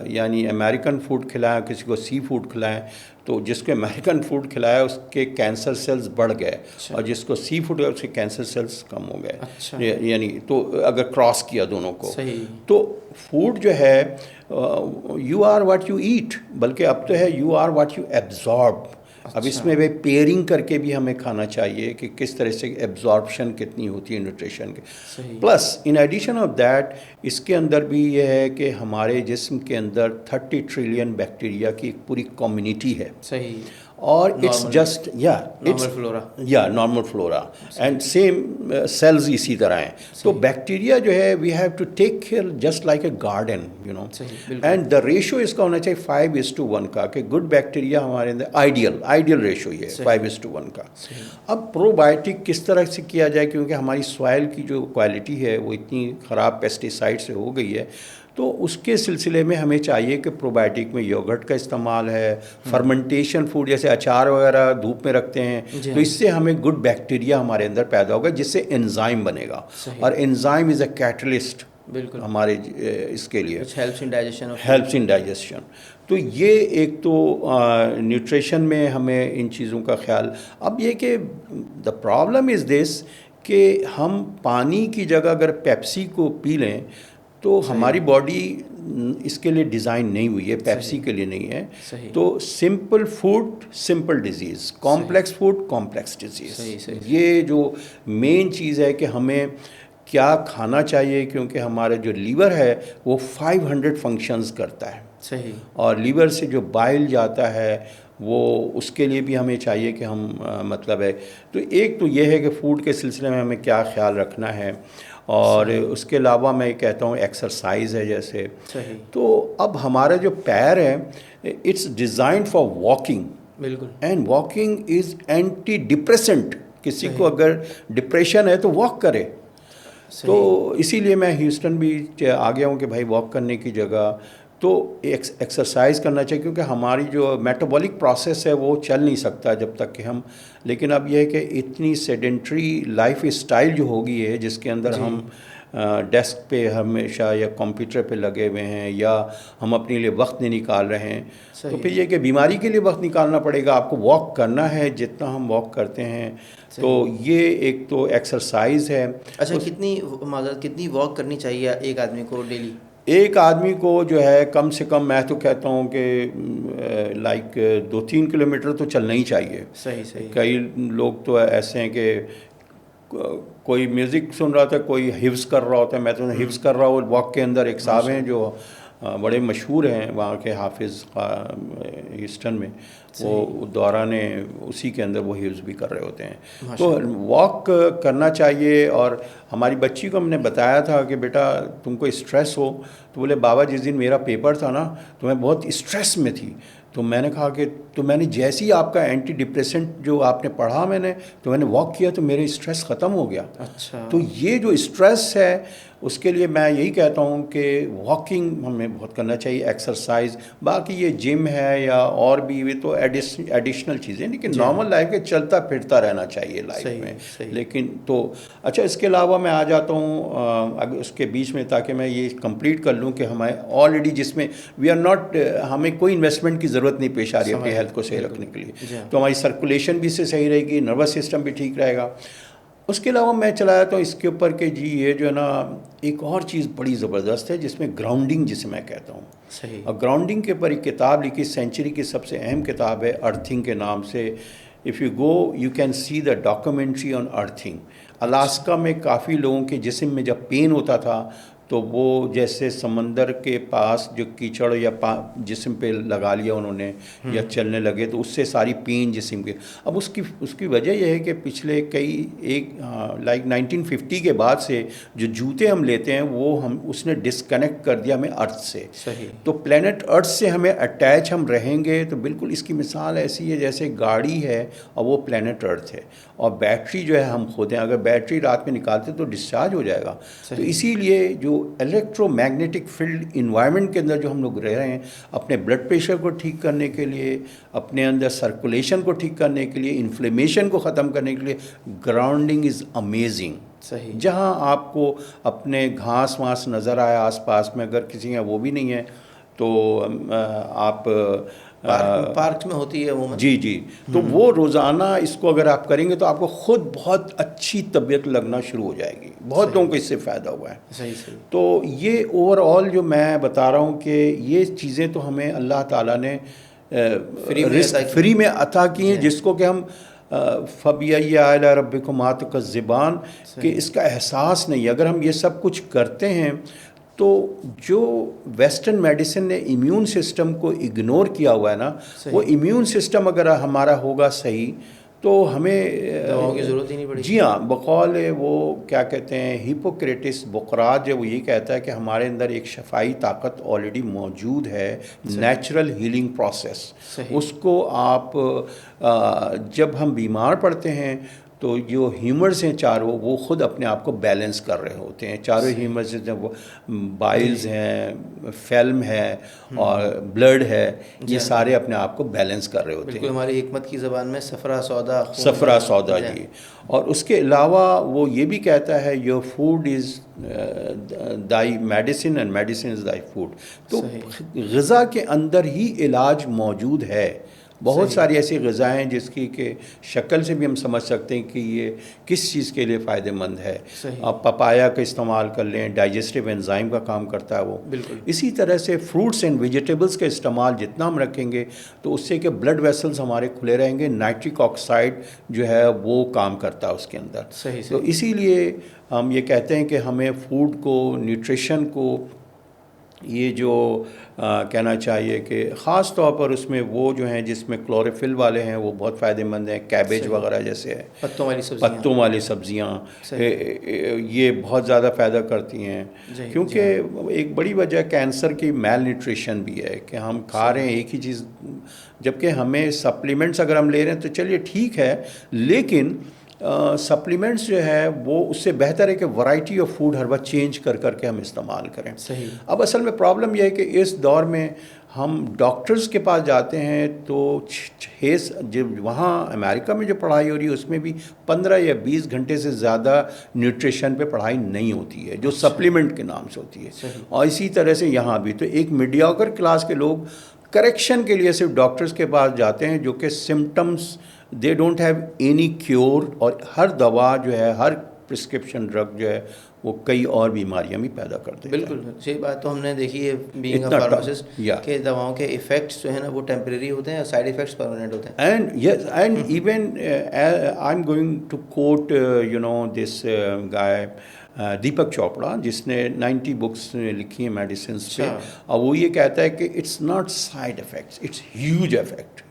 یعنی امریکن فوڈ کھلائیں، کسی کو سی فوڈ کھلائیں، تو جس کو امریکن فوڈ کھلایا اس کے کینسر سیلز بڑھ گئے، اور جس کو سی فوڈ اس کے کینسر سیلز کم ہو گئے. یعنی تو اگر کراس کیا دونوں کو. تو فوڈ جو ہے you are what you eat, بلکہ اب تو ہے you are what you absorb. اب اس میں پیئرنگ کر کے بھی ہمیں کھانا چاہیے کہ کس طرح سے ایبزارپشن کتنی ہوتی ہے نیوٹریشن کے. Plus in addition of that اس کے اندر بھی یہ ہے کہ ہمارے جسم کے اندر 30 ٹریلین بیکٹیریا کی ایک پوری کمیونٹی ہے. صحیح. اور it's just normal flora and same cells اسی طرح ہیں. تو بیکٹیریا جو ہے we have to take care just like a garden, you know. And the ratio اس کا ہونا چاہیے 5:1 کا، کہ گڈ بیکٹیریا ہمارے اندر آئیڈیل ریشو یہ ہے 5:1 کا. اب پرو بایوٹک کس طرح سے کیا جائے، کیونکہ ہماری سوائل کی جو کوالٹی ہے وہ اتنی خراب پیسٹیسائڈ سے ہو گئی ہے. تو اس کے سلسلے میں ہمیں چاہیے کہ پروبائیوٹک میں یوگرٹ کا استعمال ہے، فرمنٹیشن فوڈ جیسے اچار وغیرہ دھوپ میں رکھتے ہیں، تو اس سے ہمیں گڈ بیکٹیریا ہمارے اندر پیدا ہوگا جس سے انزائم بنے گا. اور انزائم از اے کیٹلسٹ بالکل ہمارے اس کے لیے، ہیلپس ان ڈائجیشن. تو یہ ایک تو نیوٹریشن میں ہمیں ان چیزوں کا خیال. اب یہ کہ دا پرابلم از دس کہ ہم پانی کی جگہ اگر پیپسی کو پی لیں تو ہماری باڈی اس کے لیے ڈیزائن نہیں ہوئی ہے، پیپسی کے لیے نہیں ہے. تو simple food simple disease, complex food complex disease. یہ جو مین چیز ہے کہ ہمیں کیا کھانا چاہیے، کیونکہ ہمارا جو لیور ہے وہ 500 فنکشنز کرتا ہے. صحیح. اور لیور سے جو بائل جاتا ہے وہ اس کے لیے بھی ہمیں چاہیے کہ ہم مطلب ہے. تو ایک تو یہ ہے کہ فوڈ کے سلسلے میں ہمیں کیا خیال رکھنا ہے. اور اس کے علاوہ میں کہتا ہوں ایکسرسائز ہے جیسے. تو اب ہمارا جو پیر ہے اٹس ڈیزائنڈ فار واکنگ. بالکل. And walking is antidepressant. کسی کو اگر ڈپریشن ہے تو واک کرے. تو اسی لیے میں ہیوسٹن بھی آ گیا ہوں کہ بھائی واک کرنے کی جگہ تو ایکسرسائز کرنا چاہیے، کیونکہ ہماری جو میٹابولک پروسیس ہے وہ چل نہیں سکتا جب تک کہ ہم. لیکن اب یہ ہے کہ اتنی سیڈنٹری لائف اسٹائل جو ہوگی ہے جس کے اندر ہم ڈیسک پہ ہمیشہ یا کمپیوٹر پہ لگے ہوئے ہیں یا ہم اپنے لیے وقت نہیں نکال رہے ہیں، تو پھر یہ کہ بیماری کے لیے وقت نکالنا پڑے گا. آپ کو واک کرنا ہے، جتنا ہم واک کرتے ہیں تو یہ ایک تو ایکسرسائز ہے. اچھا، کتنی واک کرنی چاہیے ایک آدمی کو ڈیلی؟ ایک آدمی کو جو ہے کم سے کم میں تو کہتا ہوں کہ لائک 2-3 کلومیٹر تو چلنا ہی چاہیے. صحیح. کئی لوگ تو ایسے ہیں کہ کوئی میوزک سن رہا تھا، کوئی حفظ کر رہا ہوتا ہے. میں تو حفظ کر رہا ہوں. واک کے اندر ایک صاحب ہیں جو بڑے مشہور ہیں وہاں کے حافظ ہیوسٹن میں، وہ دوران اسی کے اندر وہ حفظ بھی کر رہے ہوتے ہیں. تو واک کرنا چاہیے. اور ہماری بچی کو ہم نے بتایا تھا کہ بیٹا تم کو اسٹریس ہو، تو بولے بابا جس دن میرا پیپر تھا نا تو میں بہت اسٹریس میں تھی. تو میں نے کہا کہ تو میں نے جیسے ہی آپ کا اینٹی ڈپریسنٹ جو آپ نے پڑھا میں نے واک کیا تو میرے اسٹریس ختم ہو گیا. اچھا. تو یہ جو اسٹریس ہے اس کے لیے میں یہی کہتا ہوں کہ واکنگ ہمیں بہت کرنا چاہیے، ایکسرسائز. باقی یہ جم ہے یا اور بھی یہ تو ایڈیشنل چیزیں، لیکن نارمل لائف کے چلتا پھرتا رہنا چاہیے لائف میں. لیکن تو اچھا، اس کے علاوہ میں آ جاتا ہوں اس کے بیچ میں تاکہ میں یہ کمپلیٹ کر لوں کہ ہمیں آلریڈی جس میں وی آر ناٹ، ہمیں کوئی انویسٹمنٹ کی ضرورت نہیں پیش آ رہی ہے اپنی ہیلتھ کو صحیح رکھنے کے لیے. تو ہماری سرکولیشن بھی اس سے صحیح رہے گی، نروس سسٹم بھی ٹھیک رہے گا. اس کے علاوہ میں چلا جاتا ہوں اس کے اوپر کہ جی یہ جو ہے نا ایک اور چیز بڑی زبردست ہے جس میں گراؤنڈنگ جسے میں کہتا ہوں. صحیح. اور گراؤنڈنگ کے اوپر ایک کتاب لکھی، سینچری کی سب سے اہم کتاب ہے، ارتھنگ کے نام سے. If you go you can see the documentary on earthing. Alaska میں کافی لوگوں کے جسم میں جب پین ہوتا تھا تو وہ جیسے سمندر کے پاس جو کیچڑ یا جسم پہ لگا لیا انہوں نے یا چلنے لگے تو اس سے ساری پین جسم کے. اب اس کی وجہ یہ ہے کہ پچھلے لائک 1950 کے بعد سے جو جوتے ہم لیتے ہیں وہ اس نے ڈسکنیکٹ کر دیا ہمیں ارتھ سے. صحیح. تو پلینٹ ارتھ سے ہمیں اٹیچ ہم رہیں گے تو بالکل اس کی مثال ایسی ہے جیسے گاڑی ہے اور وہ پلینٹ ارتھ ہے، اور بیٹری جو ہے ہم خود ہیں. اگر بیٹری رات میں نکالتے تو ڈسچارج ہو جائے گا. تو اسی لیے جو الیکٹرو میگنیٹک فیلڈ انوائرمنٹ کے اندر جو ہم لوگ رہ رہے ہیں، اپنے بلڈ پریشر کو ٹھیک کرنے کے لیے، اپنے اندر سرکولیشن کو ٹھیک کرنے کے لیے، انفلیمیشن کو ختم کرنے کے لیے گراؤنڈنگ از امیزنگ. صحیح. جہاں آپ کو اپنے گھاس واس نظر آئے آس پاس میں، اگر کسی کا وہ بھی نہیں ہے تو آپ پارک میں ہوتی ہے عموماً. جی. تو وہ روزانہ اس کو اگر آپ کریں گے تو آپ کو خود بہت اچھی طبیعت لگنا شروع ہو جائے گی. بہت لوگوں کو اس سے فائدہ ہوا ہے. صحیح. تو یہ اوور آل جو میں بتا رہا ہوں کہ یہ چیزیں تو ہمیں اللہ تعالیٰ نے فری میں عطا کی ہیں، جس کو کہ ہم فَبِأَيِّ آلَاءِ رَبِّكُمَا تُكَذِّبَانِ کہ اس کا احساس نہیں. اگر ہم یہ سب کچھ کرتے ہیں تو جو ویسٹرن میڈیسن نے امیون سسٹم کو اگنور کیا ہوا ہے نا، وہ امیون سسٹم اگر ہمارا ہوگا صحیح تو ہمیں دواؤں کی ضرورت ہی نہیں پڑے. جی ہاں، بقول وہ کیا کہتے ہیں ہپوکریٹس بقراط جو وہ یہ کہتا ہے کہ ہمارے اندر ایک شفائی طاقت آلریڈی موجود ہے، نیچرل ہیلنگ پروسیس. اس کو آپ جب ہم بیمار پڑتے ہیں تو جو ہیومرز ہیں چاروں وہ خود اپنے آپ کو بیلنس کر رہے ہوتے ہیں. چاروں ہیومرز ہیں، وہ بائلز ہیں، فیلم ہے اور بلڈ ہے، یہ سارے اپنے آپ کو بیلنس کر رہے ہوتے ہیں. بالکل ہماری حکمت کی زبان میں صفرا سودا جی. اور اس کے علاوہ وہ یہ بھی کہتا ہے یور فوڈ از دائی میڈیسن اینڈ میڈیسن از دائی فوڈ. تو غذا کے اندر ہی علاج موجود ہے. بہت ساری ایسی غذائیں جس کی کہ شکل سے بھی ہم سمجھ سکتے ہیں کہ یہ کس چیز کے لیے فائدہ مند ہے. آپ پپایا کا استعمال کر لیں، ڈائجسٹیو انزائم کا کام کرتا ہے وہ. بالکل. اسی طرح سے فروٹس اینڈ ویجیٹیبلس کا استعمال جتنا ہم رکھیں گے تو اس سے کہ بلڈ ویسلز ہمارے کھلے رہیں گے. نائٹرک آکسائڈ جو ہے وہ کام کرتا ہے اس کے اندر. تو اسی لیے ہم یہ کہتے ہیں کہ ہمیں فوڈ کو، نیوٹریشن کو، یہ جو کہنا چاہیے کہ خاص طور پر اس میں وہ جو ہیں جس میں کلوروفل والے ہیں وہ بہت فائدہ مند ہیں. کیبیج وغیرہ جیسے ہے، پتوں والی سبزیاں یہ بہت زیادہ فائدہ کرتی ہیں. کیونکہ ایک بڑی وجہ کینسر کی میل نیوٹریشن بھی ہے کہ ہم کھا رہے ہیں ایک ہی چیز، جبکہ ہمیں سپلیمنٹس اگر ہم لے رہے ہیں تو چلیے ٹھیک ہے، لیکن سپلیمنٹس جو ہے وہ اس سے بہتر ہے کہ ورائٹی آف فوڈ ہر وقت چینج کر کے ہم استعمال کریں. صحیح. اب اصل میں پرابلم یہ ہے کہ اس دور میں ہم ڈاکٹرز کے پاس جاتے ہیں تو جب وہاں امریکہ میں جو پڑھائی ہو رہی ہے اس میں بھی 15 یا 20 گھنٹے سے زیادہ نیوٹریشن پہ پڑھائی نہیں ہوتی ہے جو سپلیمنٹ کے نام سے ہوتی ہے. اور اسی طرح سے یہاں بھی تو ایک میڈیاکر کلاس کے لوگ کریکشن کے لیے صرف ڈاکٹرز کے پاس جاتے ہیں جو کہ symptoms they don't have any cure, اور ہر دوا جو ہے, ہر پرسکرپشن ڈرگ جو ہے وہ کئی اور بیماریاں بھی پیدا کر دیتا ہے. بالکل صحیح بات تو ہم نے دیکھی ہے بینگ اے فارماسسٹ کہ دواؤں کے ایفیکٹس جو ہیں نا وہ ٹیمپریری ہوتے ہیں اور سائڈ ایفیکٹس پرماننٹ ہوتے ہیں. And even I'm going to quote this guy Deepak Chopra جس نے 90 بکس لکھی ہیں میڈیسنس پہ, اور وہ یہ کہتا ہے کہ it's not side effects, it's huge effect.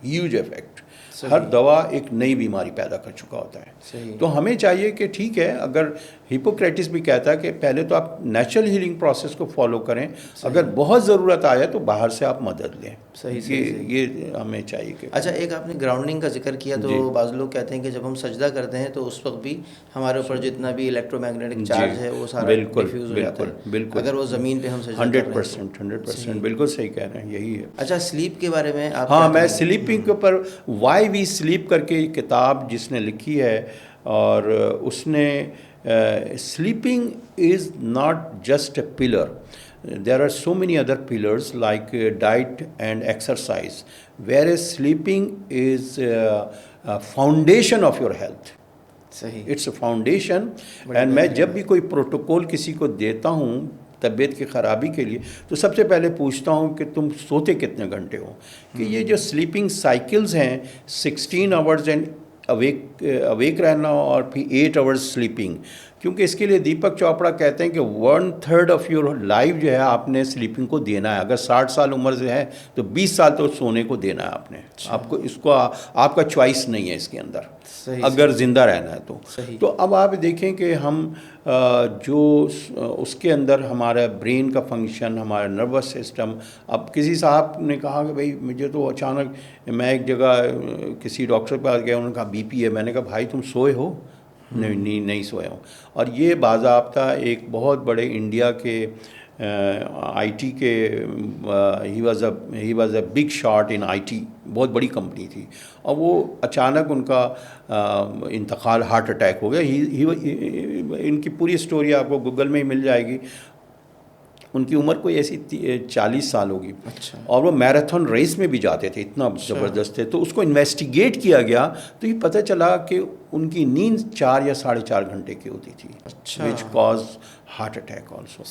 ہر دوا ایک نئی بیماری پیدا کر چکا ہوتا ہے. تو ہمیں چاہیے کہ ٹھیک ہے, اگر ہپوکریٹس بھی کہتا ہے کہ پہلے تو آپ نیچرل ہیلنگ پروسیس کو فالو کریں, اگر بہت ضرورت آئے تو باہر سے آپ مدد لیں. یہ ہمیں چاہیے کہ اچھا ایک آپ نے گراؤنڈنگ کا ذکر کیا تو بعض لوگ کہتے ہیں کہ جب ہم سجدہ کرتے ہیں تو اس وقت بھی ہمارے اوپر جتنا بھی الیکٹرو میگنیٹک چارج ہے وہ سارا ڈیفیوز ہو جاتا ہے. بالکل اگر وہ زمین پہ ہم سجدہ کر رہے ہیں 100% بالکل صحیح کہہ رہے ہیں, یہی ہے. اچھا سلیپ کے بارے میں آپ, ہاں میں سلیپنگ کے اوپر وائی وی سلیپ کر کے کتاب جس نے لکھی ہے, اور اس نے sleeping is not just a pillar. There are so many other pillars like diet and exercise, whereas sleeping is a foundation of your health. It's a foundation. And میں جب بھی کوئی پروٹوکول کسی کو دیتا ہوں طبیعت کی خرابی کے لیے تو سب سے پہلے پوچھتا ہوں کہ تم سوتے کتنے گھنٹے ہو, کہ یہ جو سلیپنگ سائیکلز ہیں 16 آورز اینڈ اویک رہنا اور پھر 8 آورز سلیپنگ, کیونکہ اس کے لیے دیپک چوپڑا کہتے ہیں کہ 1/3 آف یور لائف جو ہے آپ نے سلیپنگ کو دینا ہے. اگر 60 سال عمر سے ہے تو 20 سال تو سونے کو دینا ہے آپ نے. آپ کو اس کو آپ کا چوائس نہیں ہے اس کے اندر اگر زندہ رہنا ہے تو. تو اب آپ دیکھیں کہ ہم جو اس کے اندر ہمارا برین کا فنکشن, ہمارا نروس سسٹم, اب کسی صاحب نے کہا کہ بھائی مجھے تو اچانک, میں ایک جگہ کسی ڈاکٹر کے پاس گیا, انہوں نے کہا بی پی ہے. میں نے کہا بھائی تم سوئے ہو؟ نہیں سویا ہوں. اور یہ باضابطہ ایک بہت بڑے انڈیا کے آئی ٹی کے, he was a big shot in I T, بہت بڑی کمپنی تھی, اور وہ اچانک ان کا انتقال ہارٹ اٹیک ہو گیا. ان کی پوری اسٹوری آپ کو گوگل میں ہی مل جائے گی. ان کی عمر کوئی ایسی 40 سال ہوگی. اور وہ میراتھن ریس میں بھی جاتے تھے, اتنا زبردست تھے. تو اس کو انویسٹیگیٹ کیا گیا تو یہ پتہ چلا کہ ان کی نیند 4 یا 4.5 گھنٹے کی ہوتی تھی, وچ کاز ہارٹ اٹیک آلسو.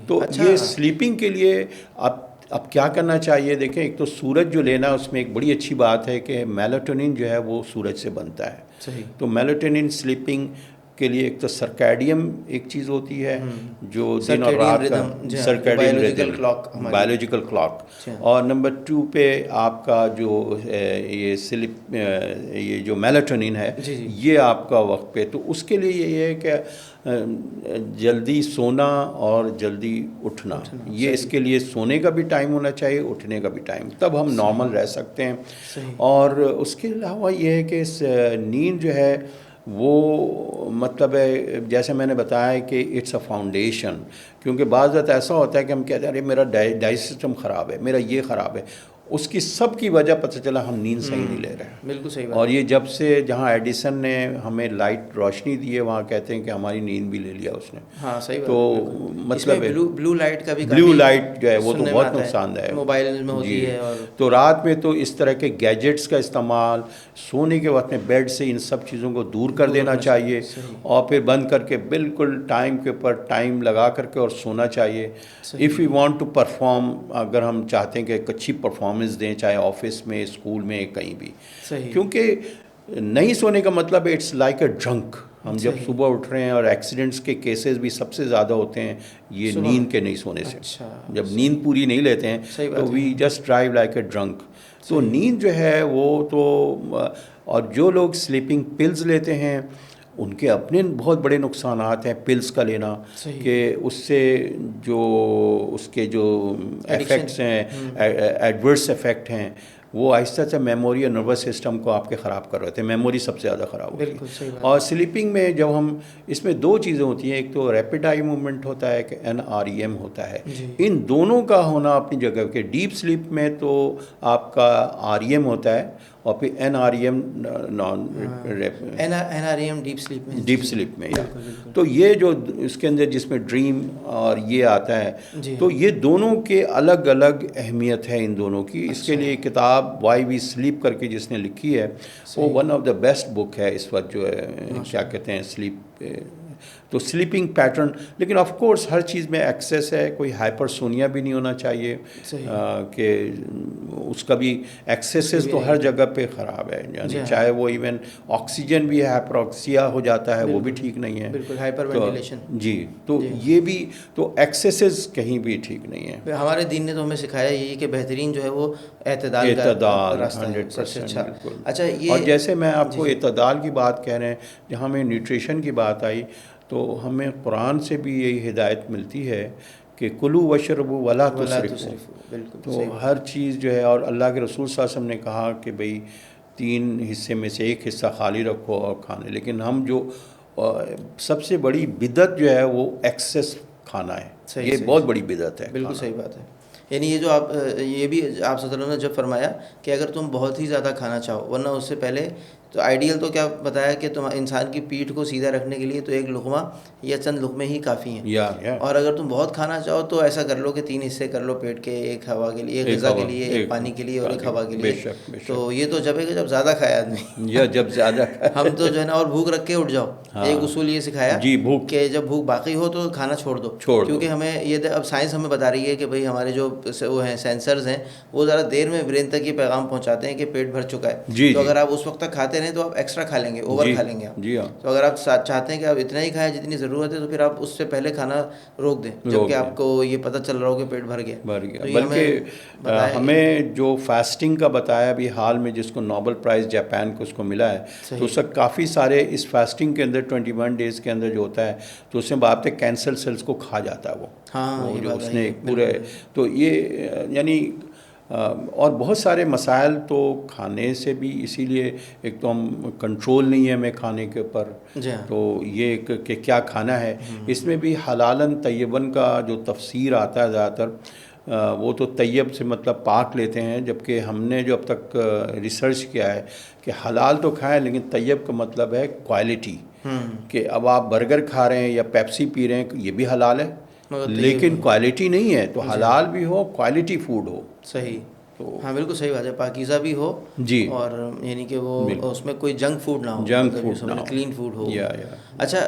تو یہ سلیپنگ کے لیے اب کیا کرنا چاہیے؟ دیکھیں, ایک تو سورج جو لینا, اس میں ایک بڑی اچھی بات ہے کہ میلاٹونن جو ہے وہ سورج سے بنتا ہے. تو میلاٹونن سلیپنگ کے لیے ایک تو سرکیڈیم ایک چیز ہوتی ہے جو دن اور رات کا سرکیڈیم بایولوجیکل کلاک, اور نمبر 2 پہ آپ کا جو یہ جو میلاٹونن ہے یہ آپ کا وقت پہ. تو اس کے لیے یہ ہے کہ جلدی سونا اور جلدی اٹھنا, یہ اس کے لیے سونے کا بھی ٹائم ہونا چاہیے, اٹھنے کا بھی ٹائم, تب ہم نارمل رہ سکتے ہیں. اور اس کے علاوہ یہ ہے کہ نیند جو ہے وہ مطلب ہے جیسے میں نے بتایا کہ اٹس اے فاؤنڈیشن. کیونکہ بعض وقت ایسا ہوتا ہے کہ ہم کہتے ہیں ارے میرا ڈائجسٹ سسٹم خراب ہے, میرا یہ خراب ہے, اس کی سب کی وجہ پتہ چلا ہم نیند صحیح نہیں لے رہے ہیں. بالکل صحیح بات. اور یہ جب سے جہاں ایڈیسن نے ہمیں لائٹ روشنی دی ہے وہاں کہتے ہیں کہ ہماری نیند بھی لے لیا اس نے. ہاں صحیح بات. تو مطلب بلو لائٹ کا بھی, بلو لائٹ جو ہے وہ تو بہت نقصان دہ ہے, موبائل میں ہوتی ہے. اور تو رات میں تو اس طرح کے گیجٹس کا استعمال, سونے کے وقت میں بیڈ سے ان سب چیزوں کو دور کر دینا چاہیے, اور پھر بند کر کے بالکل ٹائم کے اوپر ٹائم لگا کر کے اور سونا چاہیے. If you want to perform, اگر ہم چاہتے ہیں کہ ایک اچھی پرفارمنس دیں, چاہے آفس میں, اسکول میں, کہیں بھی. کیونکہ نہیں سونے کا مطلب اٹس لائک اے ڈرنک. ہم جب صبح اٹھ رہے ہیں, اور ایکسیڈنٹس کے کیسز بھی سب سے زیادہ ہوتے ہیں یہ نیند کے نہیں سونے سے. جب نیند پوری نہیں لیتے ہیں تو we just drive like a drunk. تو نیند جو ہے وہ تو, اور جو لوگ سلیپنگ پلز لیتے ہیں ان کے اپنے بہت بڑے نقصانات ہیں پلز کا لینا, کہ اس سے جو اس کے جو ایفیکٹس ہیں, ایڈورس ایفیکٹ ہیں, وہ آہستہ سے میموری اور نروس سسٹم کو آپ کے خراب کر رہے تھے. میموری سب سے زیادہ خراب ہوتی ہے. اور سلیپنگ میں جب ہم اس میں دو چیزیں ہوتی ہیں, ایک تو ریپڈ آئی موومنٹ ہوتا ہے, ایک NREM ہوتا ہے. ان دونوں کا ہونا اپنی جگہ کہ ڈیپ سلیپ میں تو آپ کا REM ہوتا ہے اور پھر NREM NREM ڈیپ سلیپ میں. تو یہ جو اس کے اندر جس میں ڈریم اور یہ آتا ہے, تو یہ دونوں کے الگ الگ اہمیت ہے ان دونوں کی. اس کے لیے کتاب وائی وی سلیپ کر کے جس نے لکھی ہے وہ ون آف دا بیسٹ بک ہے اس وقت جو ہے کیا کہتے ہیں سلیپ. تو سلیپنگ پیٹرن, لیکن آف کورس ہر چیز میں ایکسیس ہے, کوئی ہائپرسونیا بھی نہیں ہونا چاہیے کہ اس کا بھی ایکسیسز تو ہر جگہ پہ خراب ہے, یعنی چاہے وہ ایون آکسیجن بھی ہے, ہائپروکسیا ہو جاتا ہے, وہ بھی ٹھیک نہیں ہے. بالکل ہائپر وینٹیلیشن. جی, تو یہ بھی تو ایکسیسز کہیں بھی ٹھیک نہیں ہے. ہمارے دین نے تو ہمیں سکھایا یہی کہ بہترین جو ہے وہ اعتدال کا راستہ ہے. 100%. اچھا, اور جیسے میں آپ کو اعتدال کی بات کہہ رہے ہیں, جہاں ہمیں نیوٹریشن کی بات آئی تو ہمیں قرآن سے بھی یہی ہدایت ملتی ہے کہ کلو وشربو ولا تسرفوا. تو ہر چیز جو ہے, اور اللہ کے رسول صلی اللہ علیہ وسلم نے کہا کہ بھئی 3 حصے میں سے ایک حصہ خالی رکھو اور کھانے. لیکن ہم جو سب سے بڑی بدعت جو ہے وہ ایکسیس کھانا ہے. یہ بہت بڑی بدعت ہے. بالکل صحیح بات ہے. یعنی یہ جو آپ یہ بھی آپ صلی اللہ علیہ وسلم نے جب فرمایا کہ اگر تم بہت ہی زیادہ کھانا چاہو, ورنہ اس سے پہلے تو آئیڈیل تو کیا بتایا کہ تم انسان کی پیٹھ کو سیدھا رکھنے کے لیے تو ایک لقمہ یا چند لقمے ہی کافی ہیں. اور اگر تم بہت کھانا چاہو تو ایسا کر لو کہ 3 حصے کر لو پیٹ کے, ایک ہوا کے لیے, ایک غذا کے لیے, ایک پانی کے لیے اور ایک ہوا کے لیے. تو یہ تو جب ہے کہ جب زیادہ کھایا آدمی, یا جب زیادہ ہم تو جو ہے نا, اور بھوک رکھ کے اٹھ جاؤ. ایک اصول یہ سکھایا کہ جب بھوک باقی ہو تو کھانا چھوڑ دو, کیونکہ ہمیں یہ اب سائنس ہمیں بتا رہی ہے کہ بھئی ہمارے جو وہ ہیں سینسرز ہیں وہ ذرا دیر میں برین تک یہ پیغام پہنچاتے ہیں کہ پیٹ بھر چکا ہے. تو اگر آپ اس وقت تک کھاتے رہیں تو آپ ایکسٹرا کھا لیں گے, اوور کھا لیں گے آپ. تو اگر آپ چاہتے ہیں کہ آپ اتنا ہی کھائیں جتنی ضرورت ہے تو پھر آپ اس سے پہلے کھانا روک دیں جبکہ آپ کو یہ پتہ چل رہا ہو کہ پیٹ بھر گیا. بلکہ ہمیں جو فاسٹنگ کا بتایا ابھی حال میں, جس کو نوبل پرائز جاپان کو اس کو ملا ہے, تو اس کا کافی سارے اس فاسٹنگ کے اندر 21 ڈیز کے اندر جو ہوتا ہے تو اس میں بات ہے کینسر سیلز کو کھا جاتا ہے وہ جو اس نے پورے. تو یہ یعنی اور بہت سارے مسائل تو کھانے سے بھی, اسی لیے ایک تو ہم کنٹرول نہیں ہے ہمیں کھانے کے اوپر, تو یہ کہ کیا کھانا ہے. اس میں بھی حلالن طیبن کا جو تفسیر آتا ہے زیادہ تر وہ تو طیب سے مطلب پاک لیتے ہیں, جبکہ ہم نے جو اب تک ریسرچ کیا ہے کہ حلال تو کھائیں لیکن طیب کا مطلب ہے کوالٹی. کہ اب آپ برگر کھا رہے ہیں یا پیپسی پی رہے ہیں, یہ بھی حلال ہے لیکن کوالٹی نہیں ہے. تو حلال بھی ہو, کوالٹی فوڈ ہو. صحیح. ہاں بالکل صحیح بات ہے, پاکیزہ بھی ہو جی, اور یعنی کہ وہ اس میں کوئی جنک فوڈ نہ ہو, کلین فوڈ ہو. اچھا,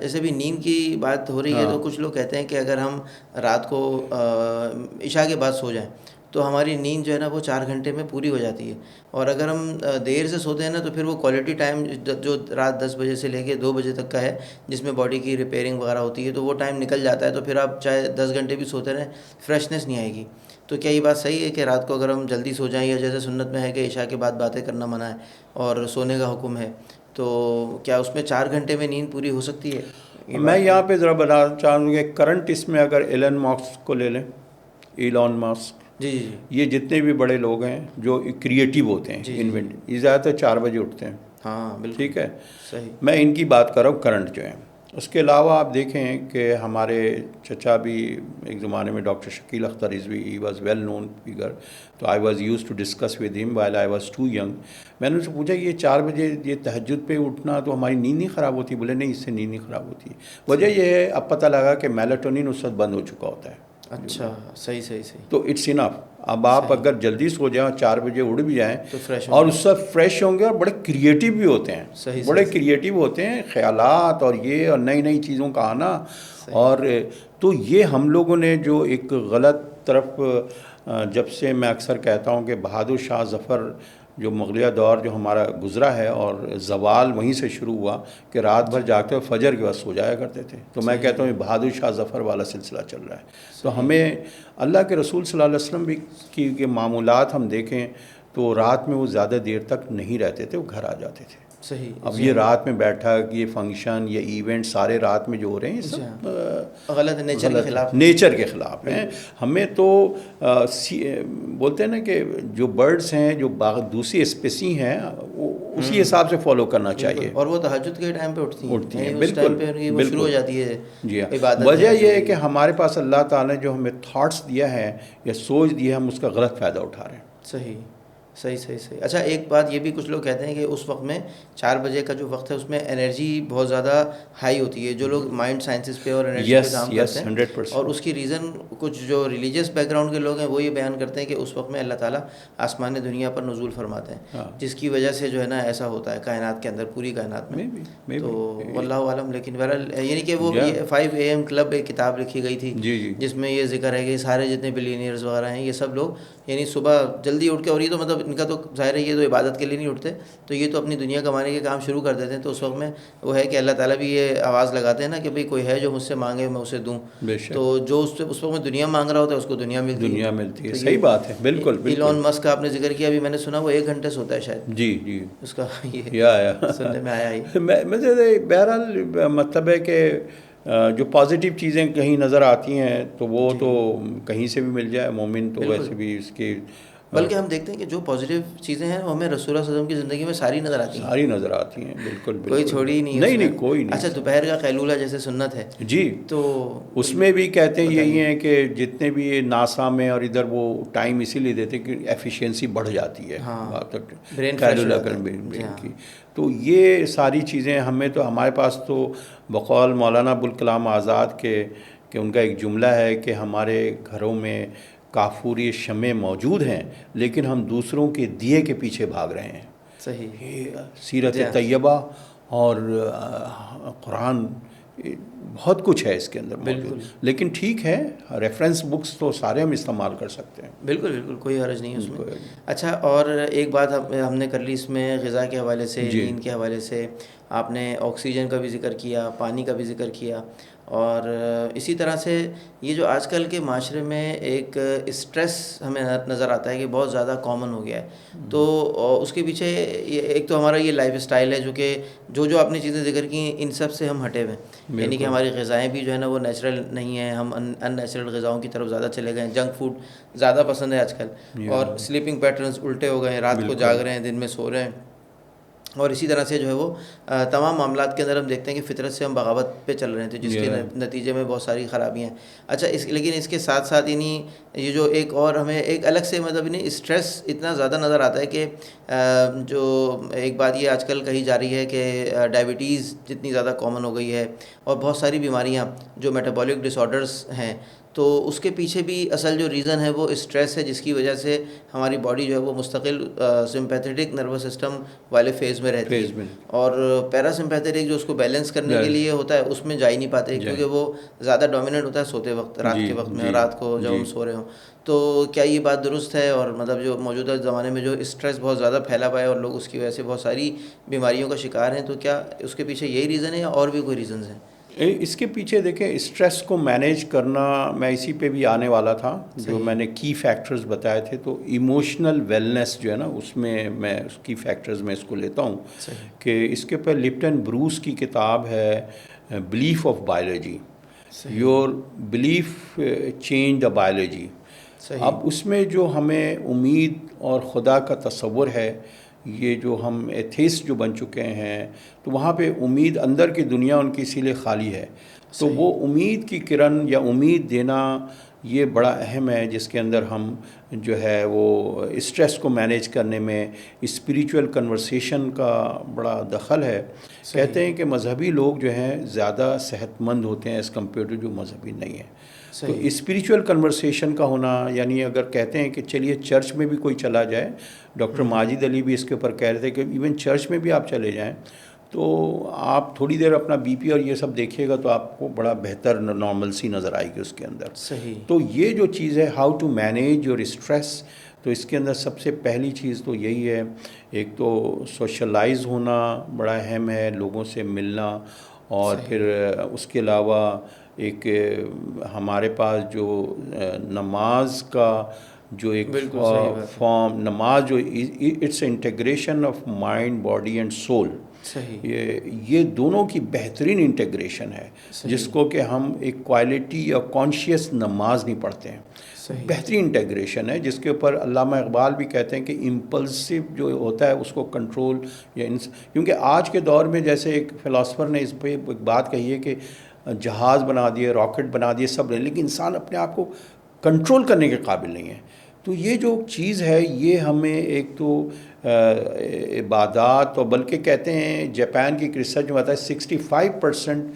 جیسے بھی نیند کی بات ہو رہی ہے تو کچھ لوگ کہتے ہیں کہ اگر ہم رات کو عشاء کے بعد سو جائیں تو ہماری نیند جو ہے نا وہ 4 گھنٹے میں پوری ہو جاتی ہے, اور اگر ہم دیر سے سوتے ہیں نا تو پھر وہ کوالٹی ٹائم جو رات 10 بجے سے لے کے 2 بجے تک کا ہے جس میں باڈی کی ریپیئرنگ وغیرہ ہوتی ہے, تو وہ ٹائم نکل جاتا ہے. تو پھر آپ چاہے 10 گھنٹے بھی سوتے رہیں, فریشنس نہیں آئے گی. تو کیا یہ بات صحیح ہے کہ رات کو اگر ہم جلدی سو جائیں, یا جیسے سنت میں ہے کہ عشاء کے بعد باتیں کرنا منع ہے اور سونے کا حکم ہے, تو کیا اس میں 4 گھنٹے میں نیند پوری ہو سکتی ہے؟ میں یہاں پہ ذرا بتانا چاہوں گا کہ کرنٹ اس میں اگر ایلن ماسک کو لے لیں, ایلون ماسک, یہ جتنے بھی بڑے لوگ ہیں جو کریٹیو ہوتے ہیں, یہ زیادہ تر 4 بجے اٹھتے ہیں. ہاں بالکل ٹھیک ہے, صحیح. میں ان کی بات کر رہا ہوں کرنٹ جو ہے. اس کے علاوہ آپ دیکھیں کہ ہمارے چچا بھی ایک زمانے میں doctor Shakeel Akhtar Rizvi, he was well known figure, تو I was use to discuss with him while I was too young. میں نے ان سے پوچھا یہ 4 بجے یہ تہجد پہ اٹھنا تو ہماری نیند نہیں خراب ہوتی؟ بولے نہیں, اس سے نیند نہیں خراب ہوتی. وجہ یہ ہے اب پتہ لگا کہ میلاٹونین اس وقت بند ہو چکا ہوتا ہے. اچھا, صحیح. تو اٹس انف. اب آپ اگر جلدی سو جائیں, 4 بجے اڑ بھی جائیں اور اس سے فریش ہوں گے, اور بڑے کریٹیو بھی ہوتے ہیں, بڑے کریٹیو ہوتے ہیں, خیالات اور یہ اور نئی نئی چیزوں کا آنا. اور تو یہ ہم لوگوں نے جو ایک غلط طرف, جب سے میں اکثر کہتا ہوں کہ بہادر شاہ ظفر جو مغلیہ دور جو ہمارا گزرا ہے, اور زوال وہیں سے شروع ہوا کہ رات بھر جاگتے ہوئے فجر کے بعد سو جایا کرتے تھے. تو میں کہتا ہوں بہادر شاہ ظفر والا سلسلہ چل رہا ہے. تو ہمیں اللہ کے رسول صلی اللہ علیہ وسلم بھی کی معمولات ہم دیکھیں تو رات میں وہ زیادہ دیر تک نہیں رہتے تھے, وہ گھر آ جاتے تھے. صحیح. اب یہ رات میں بیٹھا کہ یہ فنکشن یا ایونٹ سارے رات میں جو ہو رہے ہیں سب غلط ہے, نیچر کے خلاف, نیچر کے خلاف ہیں. ہمیں تو بولتے ہیں نا کہ جو برڈس ہیں, جو دوسری اسپیسی ہیں, اسی حساب سے فالو کرنا چاہیے. اور وہ تہجد کے ٹائم پہ اٹھتی ہیں, بالکل بالکل شروع ہو جاتی ہے. جی ہاں, وجہ یہ ہے کہ ہمارے پاس اللہ تعالیٰ نے جو ہمیں تھاٹس دیا ہے یا سوچ دیا ہے, ہم اس کا غلط فائدہ اٹھا رہے ہیں. صحیح صحیح صحیح صحیح. اچھا, ایک بات یہ بھی کچھ لوگ کہتے ہیں کہ اس وقت میں 4 بجے کا جو وقت ہے اس میں انرجی بہت زیادہ ہائی ہوتی ہے. جو لوگ مائنڈ سائنسز پہ اور انرجی پہ کام کرتے ہیں 100%. اور اس کی ریزن کچھ جو ریلیجیس بیک گراؤنڈ کے لوگ ہیں وہ یہ بیان کرتے ہیں کہ اس وقت میں اللہ تعالیٰ آسمان دنیا پر نزول فرماتے ہیں, جس کی وجہ سے جو ہے نا ایسا ہوتا ہے کائنات کے اندر, پوری کائنات میں. تو واللہ عالم. لیکن بہرحال یعنی کہ وہ 5 AM کلب ایک کتاب لکھی گئی تھی جس میں یہ ذکر ہے کہ سارے جتنے بلینئرز وغیرہ ہیں یہ سب لوگ یعنی صبح جلدی اٹھ کے, اور یہ تو مطلب ان کا تو ظاہر ہے یہ تو عبادت کے لیے نہیں اٹھتے, تو یہ تو اپنی دنیا کمانے کے کام شروع کر دیتے ہیں. تو اس وقت میں وہ ہے کہ اللہ تعالیٰ بھی یہ آواز لگاتے ہیں نا کہ بھئی کوئی ہے جو مجھ سے مانگے میں اسے دوں. تو جو اس وقت میں دنیا مانگ رہا ہوتا ہے اس کو دنیا ملتی ہے. صحیح بات ہے, بالکل. ایلون مسک کا آپ نے ذکر کیا, ابھی میں نے سنا وہ 1 گھنٹے سوتا ہے شاید. جی اس کا یہ سننے میں آیا ہی. بہرحال مطلب ہے کہ جو پازیٹیو چیزیں کہیں نظر آتی ہیں تو وہ تو کہیں سے بھی مل جائے, مومن تو ویسے بھی اس کی, بلکہ ہم دیکھتے ہیں کہ جو پازیٹیو چیزیں ہیں وہ ہمیں رسول اللہ صلی اللہ علیہ وسلم کی زندگی میں ساری نظر آتی ہیں. بالکل کوئی چھوڑی ہی نہیں. نہیں کوئی نہیں. اچھا, دوپہر کا قیلولہ جیسے سنت ہے جی, تو اس میں بھی کہتے ہیں یہی ہیں کہ جتنے بھی ناسا میں اور ادھر وہ ٹائم اسی لیے دیتے کہ ایفیشینسی بڑھ جاتی ہے قیلولہ کی. تو یہ ساری چیزیں ہمیں تو ہمارے پاس تو بقول مولانا ابوالکلام آزاد کے کہ ان کا ایک جملہ ہے کہ ہمارے گھروں میں کافوری شمع موجود ہیں لیکن ہم دوسروں کے دیے کے پیچھے بھاگ رہے ہیں. صحیح. یہ سیرت طیبہ اور قرآن بہت کچھ ہے اس کے اندر موجود, لیکن ٹھیک ہے ریفرنس بکس تو سارے ہم استعمال کر سکتے ہیں. بالکل کوئی حرج نہیں اس میں. اچھا, اور ایک بات ہم نے کر لی اس میں غذا کے حوالے سے, نیند کے حوالے سے, آپ نے آکسیجن کا بھی ذکر کیا, پانی کا بھی ذکر کیا, اور اسی طرح سے یہ جو آج کل کے معاشرے میں ایک اسٹریس ہمیں نظر آتا ہے کہ بہت زیادہ کامن ہو گیا ہے. تو اس کے پیچھے ایک تو ہمارا یہ لائف اسٹائل ہے جو کہ جو آپ نے چیزیں ذکر کی ان سب سے ہم ہٹے ہوئے ہیں, یعنی کہ ہماری غذائیں بھی جو ہے نا وہ نیچرل نہیں ہیں, ہم ان نیچرل غذاؤں کی طرف زیادہ چلے گئے ہیں, جنک فوڈ زیادہ پسند ہے آج کل, اور سلیپنگ پیٹرنز الٹے ہو گئے ہیں, رات کو جاگ رہے ہیں دن میں سو رہے ہیں, اور اسی طرح سے جو ہے وہ تمام معاملات کے اندر ہم دیکھتے ہیں کہ فطرت سے ہم بغاوت پہ چل رہے ہیں, تو جس کے نتیجے میں بہت ساری خرابیاں ہیں. اچھا, لیکن اس کے ساتھ ساتھ یعنی یہ جو ایک اور ہمیں ایک الگ سے مطلب نہیں اسٹریس اتنا زیادہ نظر آتا ہے کہ جو ایک بات یہ آج کل کہی جا رہی ہے کہ ڈائبٹیز جتنی زیادہ کامن ہو گئی ہے اور بہت ساری بیماریاں جو میٹابولک ڈس آرڈرس ہیں, تو اس کے پیچھے بھی اصل جو ریزن ہے وہ اسٹریس ہے, جس کی وجہ سے ہماری باڈی جو ہے وہ مستقل سمپیتھیٹک نروس سسٹم والے فیز میں رہتی ہے, اور پیرا سمپیتھیٹک جو اس کو بیلنس کرنے کے لیے ہوتا ہے اس میں جا ہی نہیں پاتے, کیونکہ وہ زیادہ ڈومیننٹ ہوتا ہے سوتے وقت, رات کے وقت میں, رات کو جب ہم سو رہے ہوں. تو کیا یہ بات درست ہے؟ اور مطلب جو موجودہ زمانے میں جو اسٹریس بہت زیادہ پھیلا ہوا ہے اور لوگ اس کی وجہ سے بہت ساری بیماریوں کا شکار ہیں, تو کیا اس کے پیچھے یہی ریزن ہے یا اور بھی کوئی ریزنز ہیں؟ اس کے پیچھے دیکھیں اسٹریس کو مینیج کرنا, میں اسی پہ بھی آنے والا تھا, جو میں نے کی فیکٹرز بتائے تھے. تو ایموشنل ویلنس جو ہے نا اس میں اس کی فیکٹرز میں اس کو لیتا ہوں کہ اس کے اوپر لپٹن بروس کی کتاب ہے belief of biology, your belief change the biology. اب اس میں جو ہمیں امید اور خدا کا تصور ہے, یہ جو ہم ایتھیسٹ جو بن چکے ہیں, تو وہاں پہ امید اندر کی دنیا ان کی اسی لیے خالی ہے. تو وہ امید کی کرن یا امید دینا یہ بڑا اہم ہے, جس کے اندر ہم جو ہے وہ اسٹریس کو مینیج کرنے میں اسپریچول کنورسیشن کا بڑا دخل ہے. کہتے ہیں کہ مذہبی لوگ جو ہیں زیادہ صحت مند ہوتے ہیں ایز کمپیئر ٹو جو مذہبی نہیں ہیں. تو اسپریچول کنورسیشن کا ہونا, یعنی اگر کہتے ہیں کہ چلیے چرچ میں بھی کوئی چلا جائے, ڈاکٹر ماجد علی بھی اس کے اوپر کہہ رہے تھے کہ ایون چرچ میں بھی آپ چلے جائیں تو آپ تھوڑی دیر اپنا بی پی اور یہ سب دیکھیے گا تو آپ کو بڑا بہتر نارمل سی نظر آئے گی اس کے اندر. تو یہ جو چیز ہے how to manage your stress, تو اس کے اندر سب سے پہلی چیز تو یہی ہے, ایک تو سوشلائز ہونا بڑا اہم ہے, لوگوں سے ملنا, اور پھر اس کے علاوہ ایک ہمارے پاس جو نماز کا جو ایک فارم نماز جو it's integration of mind body and soul. یہ دونوں کی بہترین انٹیگریشن ہے جس کو کہ ہم ایک کوالٹی یا کانشیس نماز نہیں پڑھتے ہیں. بہترین انٹیگریشن ہے جس کے اوپر علامہ اقبال بھی کہتے ہیں کہ امپلسو جو ہوتا ہے اس کو کنٹرول یا کیونکہ آج کے دور میں جیسے ایک فلاسفر نے اس پہ ایک بات کہی ہے کہ جہاز بنا دیے, راکٹ بنا دیے, سب لیکن انسان اپنے آپ کو کنٹرول کرنے کے قابل نہیں ہے. تو یہ جو چیز ہے یہ ہمیں ایک تو عبادات, اور بلکہ کہتے ہیں جاپان کی ایک ریسرچ میں بتا ہے 65%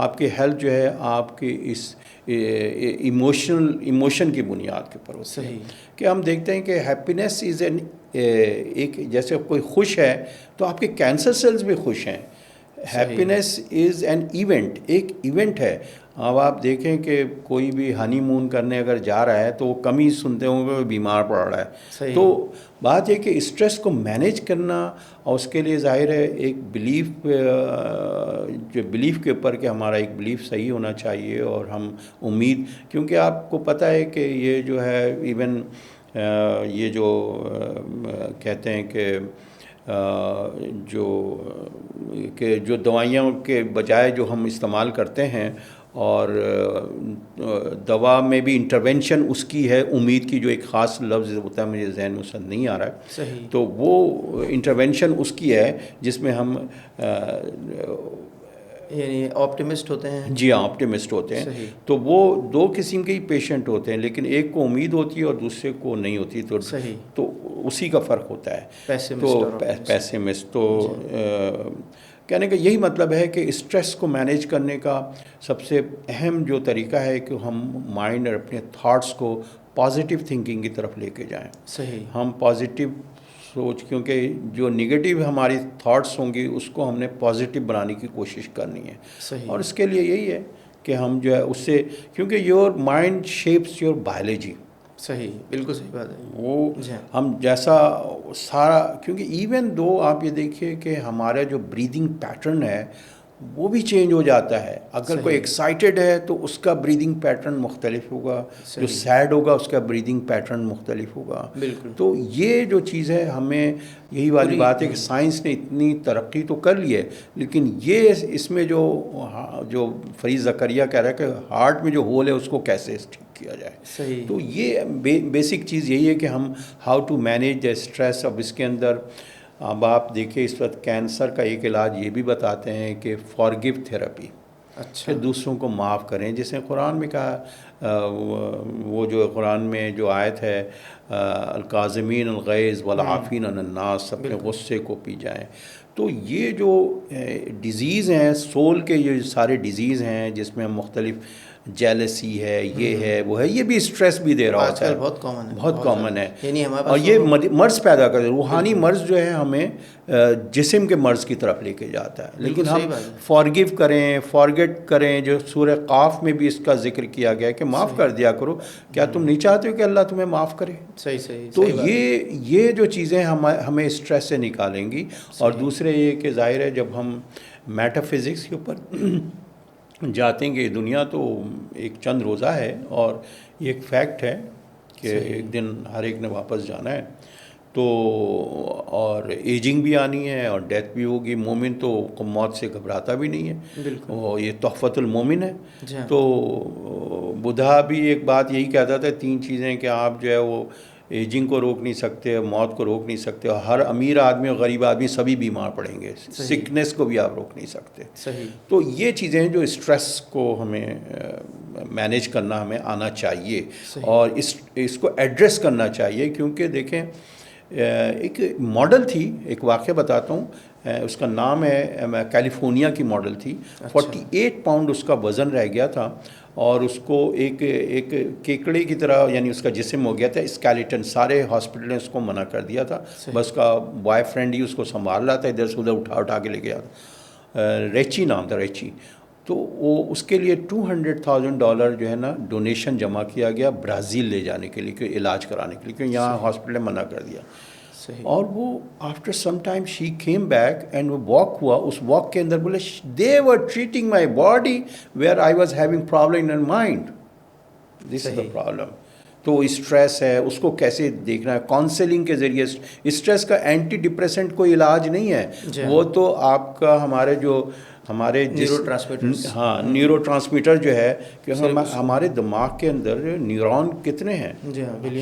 آپ کے ہیلتھ جو ہے آپ کے اس ایموشن کی بنیاد کے اوپر ہوتی ہے. کہ ہم دیکھتے ہیں کہ ہیپینیس از ایک جیسے کوئی خوش ہے تو آپ کے کینسر سیلز بھی خوش ہیں. ہیپینیس از این ایونٹ, ایک ایونٹ ہے. اب آپ دیکھیں کہ کوئی بھی ہنی مون کرنے اگر جا رہا ہے تو وہ کم ہی سنتے ہوں گے بیمار پڑ رہا ہے. تو بات یہ کہ اسٹریس کو مینیج کرنا, اور اس کے لیے ظاہر ہے ایک بلیف, جو بلیف کے اوپر کہ ہمارا ایک بلیف صحیح ہونا چاہیے, اور ہم امید, کیونکہ آپ کو پتہ ہے کہ یہ جو ہے ایون یہ جو کہتے ہیں کہ جو دوائیوں کے بجائے جو ہم استعمال کرتے ہیں, اور دوا میں بھی انٹرونشن اس کی ہے امید کی, جو ایک خاص لفظ ہوتا ہے مجھے ذہن میں نہیں آ رہا ہے. تو وہ انٹرونشن اس کی ہے جس میں ہم یعنی آپٹیمسٹ ہوتے ہیں. جی ہاں, آپٹیمسٹ ہوتے ہیں. تو وہ دو قسم کے ہی پیشنٹ ہوتے ہیں, لیکن ایک کو امید ہوتی ہے اور دوسرے کو نہیں ہوتی. تو اسی کا فرق ہوتا ہے. تو پیسمسٹ. تو کہنے کا یہی مطلب ہے کہ اسٹریس کو مینیج کرنے کا سب سے اہم جو طریقہ ہے کہ ہم مائنڈ اور اپنے تھاٹس کو پازیٹیو تھنکنگ کی طرف لے کے جائیں. ہم پازیٹیو سوچ, کیونکہ جو نگیٹیو ہماری تھاٹس ہوں گی اس کو ہم نے پازیٹیو بنانے کی کوشش کرنی ہے. اور اس کے لیے یہی ہے کہ ہم جو ہے اس سے, کیونکہ your mind shapes your biology. بالکل صحیح بات ہے. وہ ہم جیسا سارا, کیونکہ ایون دو آپ یہ دیکھیے کہ ہمارا جو بریدنگ پیٹرن ہے وہ بھی چینج ہو جاتا ہے. اگر کوئی ایکسائٹیڈ ہے تو اس کا بریدنگ پیٹرن مختلف ہوگا, جو سیڈ ہوگا اس کا بریدنگ پیٹرن مختلف ہوگا. تو یہ جو چیز ہے, ہمیں یہی والی بات ہے کہ سائنس نے اتنی ترقی تو کر لی ہے, لیکن یہ اس میں جو فرید زکریا کہہ رہا ہے کہ ہارٹ میں جو ہول ہے اس کو کیسے ٹھیک کیا جائے. تو یہ بیسک چیز یہی ہے کہ ہم how to manage the stress. اب اس کے اندر اب آپ دیکھیں اس وقت کینسر کا ایک علاج یہ بھی بتاتے ہیں کہ فارگیو تھراپی, کہ دوسروں کو معاف کریں. جیسے قرآن میں کہا, وہ جو قرآن میں جو آیت ہے الکاظمین الغیظ والعافین عن الناس, اپنے غصے کو پی جائیں. تو یہ جو ڈیزیز ہیں سول کے, یہ سارے ڈیزیز ہیں جس میں مختلف جیلسی ہے, یہ ہے, وہ ہے, یہ بھی اسٹریس بھی دے رہا ہوتا ہے. بہت کامن ہے. اور یہ مرض پیدا کرتے, روحانی مرض جو ہے ہمیں جسم کے مرض کی طرف لے کے جاتا ہے. لیکن ہم فارگیو کریں, فارگیٹ کریں, جو سورہ قاف میں بھی اس کا ذکر کیا گیا ہے کہ معاف کر دیا کرو. کیا تم نہیں چاہتے ہو کہ اللہ تمہیں معاف کرے؟ تو یہ جو چیزیں ہمیں اسٹریس سے نکالیں گی. اور دوسرے یہ کہ ظاہر ہے جب ہم میٹا فزکس کے اوپر جاتے ہیں کہ دنیا تو ایک چند روزہ ہے, اور یہ ایک فیکٹ ہے کہ ایک دن ہر ایک نے واپس جانا ہے. تو اور ایجنگ بھی آنی ہے اور ڈیتھ بھی ہوگی. مومن تو موت سے گھبراتا بھی نہیں ہے, اور یہ تحفۃ المومن ہے. تو بدھا بھی ایک بات یہی کہتا تھا, 3 چیزیں کہ آپ جو ہے وہ ایجنگ کو روک نہیں سکتے, موت کو روک نہیں سکتے, اور ہر امیر آدمی اور غریب آدمی سبھی بیمار پڑیں گے. سکنس کو بھی آپ روک نہیں سکتے. تو یہ چیزیں جو اسٹریس کو ہمیں مینیج کرنا ہمیں آنا چاہیے, اور اس کو ایڈریس کرنا چاہیے. کیونکہ دیکھیں ایک ماڈل تھی, ایک واقعہ بتاتا ہوں, اس کا نام ہے, کیلیفورنیا کی ماڈل تھی. 48 پاؤنڈ اس کا وزن رہ گیا تھا, اور اس کو ایک کیکڑے کی طرح یعنی اس کا جسم ہو گیا تھا اسکیلیٹن. سارے ہاسپٹل نے اس کو منع کر دیا تھا, بس کا بوائے فرینڈ ہی اس کو سنبھال رہا تھا, ادھر سے ادھر اٹھا کے لے گیا تھا. ریچی نام تھا, ریچی. تو وہ اس کے لیے $200,000 جو ہے نا ڈونیشن جمع کیا گیا برازیل لے جانے کے لیے, کہ علاج کرانے کے لیے, کیونکہ یہاں ہاسپٹل نے منع کر دیا. اور وہ after some time she came back and وہ واک ہوا. اس واک کے اندر بولے they were treating my body where I was having problem in mind. This is the problem. تو اسٹریس ہے اس کو کیسے دیکھنا ہے. کاؤنسلنگ کے ذریعے اسٹریس کا اینٹی ڈپریسنٹ کوئی علاج نہیں ہے, وہ تو آپ کا ہمارے نیورو ٹرانسمیٹر جو ہے کہ ہمارے دماغ کے اندر نیورون کتنے ہیں,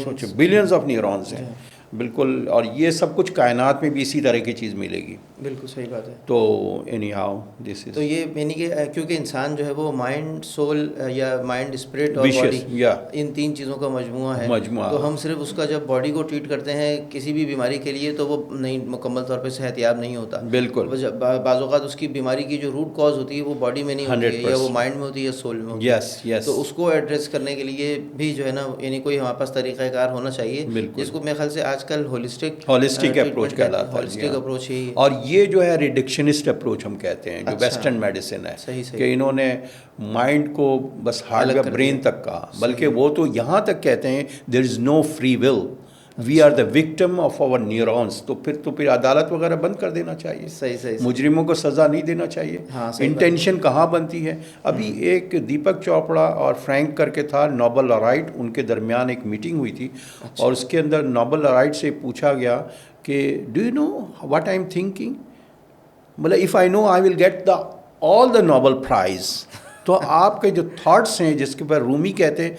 سوچو بلینز آف نیورونز ہیں بالکل, اور یہ سب کچھ کائنات میں بھی اسی طرح کی چیز ملے گی. بالکل صحیح بات ہے. تو اینی ہاؤ دس از, تو یہ یعنی کہ کیونکہ انسان جو ہے وہ مائنڈ سول یا مائنڈ اسپرٹ اور باڈی ان تین چیزوں کا مجموعہ ہے, تو ہم صرف اس کا جب باڈی کو ٹریٹ کرتے ہیں کسی بھی بیماری کے لیے تو وہ نہیں مکمل طور پہ صحت یاب نہیں ہوتا. بالکل, بعض اوقات اس کی بیماری کی جو روٹ کاز ہوتی ہے وہ باڈی میں نہیں ہوتی ہے, یا وہ مائنڈ میں ہوتی ہے یا سول میں ہوتی ہے. تو اس کو ایڈریس کرنے کے لیے بھی جو ہے نا یعنی کوئی ہمارے پاس طریقہ کار ہونا چاہیے, جس کو میرے خیال سے آج کل ہولسٹک اپروچ کہلاتا ہے. ہولسٹک اپروچ ہی, اور یہ جو ہے ریڈکشنسٹ اپروچ ہم کہتے ہیں, جو ویسٹرن میڈیسن ہے, کہ انہوں نے مائنڈ کو بس ہارڈ ویئر برین تک کہا, بلکہ وہ تو یہاں تک کہتے ہیں there is no free will, we are the victim of our neurons. تو پھر عدالت وغیرہ بند کر دینا چاہیے, صحیح مجرموں کو سزا نہیں دینا چاہیے. انٹینشن کہاں بنتی ہے. ابھی ایک دیپک چوپڑا اور فرینک کر کے تھا نوبل لارائٹ, ان کے درمیان ایک میٹنگ ہوئی تھی, اور اس کے اندر نوبل لارائٹ سے پوچھا گیا کہ do you know what I'm thinking, مطلب if I know I will get all the Nobel prize. تو آپ کے جو تھاٹس ہیں, جس کے اوپر رومی کہتے ہیں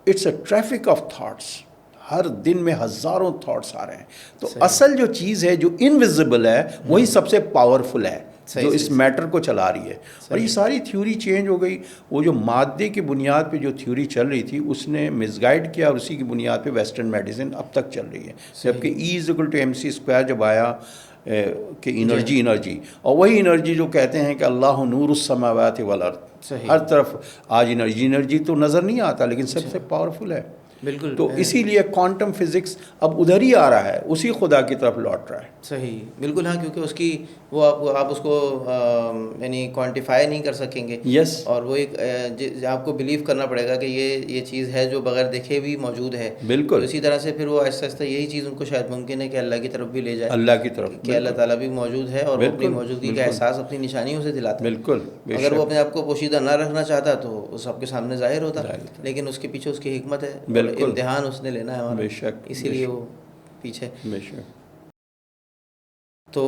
it's a traffic of thoughts, ہر دن میں ہزاروں تھاٹس آ رہے ہیں. تو اصل جو چیز ہے جو انویزیبل ہے وہی سب سے پاورفل ہے, جو اس میٹر کو چلا رہی ہے. اور یہ ساری تھیوری چینج ہو گئی. وہ جو مادے کی بنیاد پہ جو تھیوری چل رہی تھی اس نے مس گائڈ کیا, اور اسی کی بنیاد پہ ویسٹرن میڈیسن اب تک چل رہی ہے. جبکہ E=mc² جب آیا کہ انرجی, اور وہی انرجی جو کہتے ہیں کہ اللہ نور السماوات والارض, ہر طرف آج انرجی تو نظر نہیں آتا, لیکن سب سے پاورفل ہے. بالکل. تو اسی لیے کوانٹم فزکس اب ادھر ہی آ رہا ہے, اسی خدا کی طرف لوٹ رہا ہے. صحیح, بالکل. ہاں, کیونکہ اس کی وہ آپ اس کو یعنی کوانٹیفائی نہیں کر سکیں گے. یس. اور وہ ایک آپ کو بلیو کرنا پڑے گا کہ یہ چیز ہے جو بغیر دیکھے بھی موجود ہے. بالکل. اسی طرح سے پھر وہ آہستہ آہستہ یہی چیز ان کو شاید ممکن ہے کہ اللہ کی طرف بھی لے جائے, اللہ کی طرف, کہ اللہ تعالیٰ بھی موجود ہے اور وہ اپنی موجودگی کا احساس اپنی نشانیوں سے دلاتا ہے. بالکل. اگر وہ اپنے آپ کو پوشیدہ نہ رکھنا چاہتا تو وہ سب کے سامنے ظاہر ہوتا, لیکن اس کے پیچھے اس کی حکمت ہے, امتحان اس نے لینا ہے ہمارا, بے شک, اسی لیے وہ پیچھے. بے شک. تو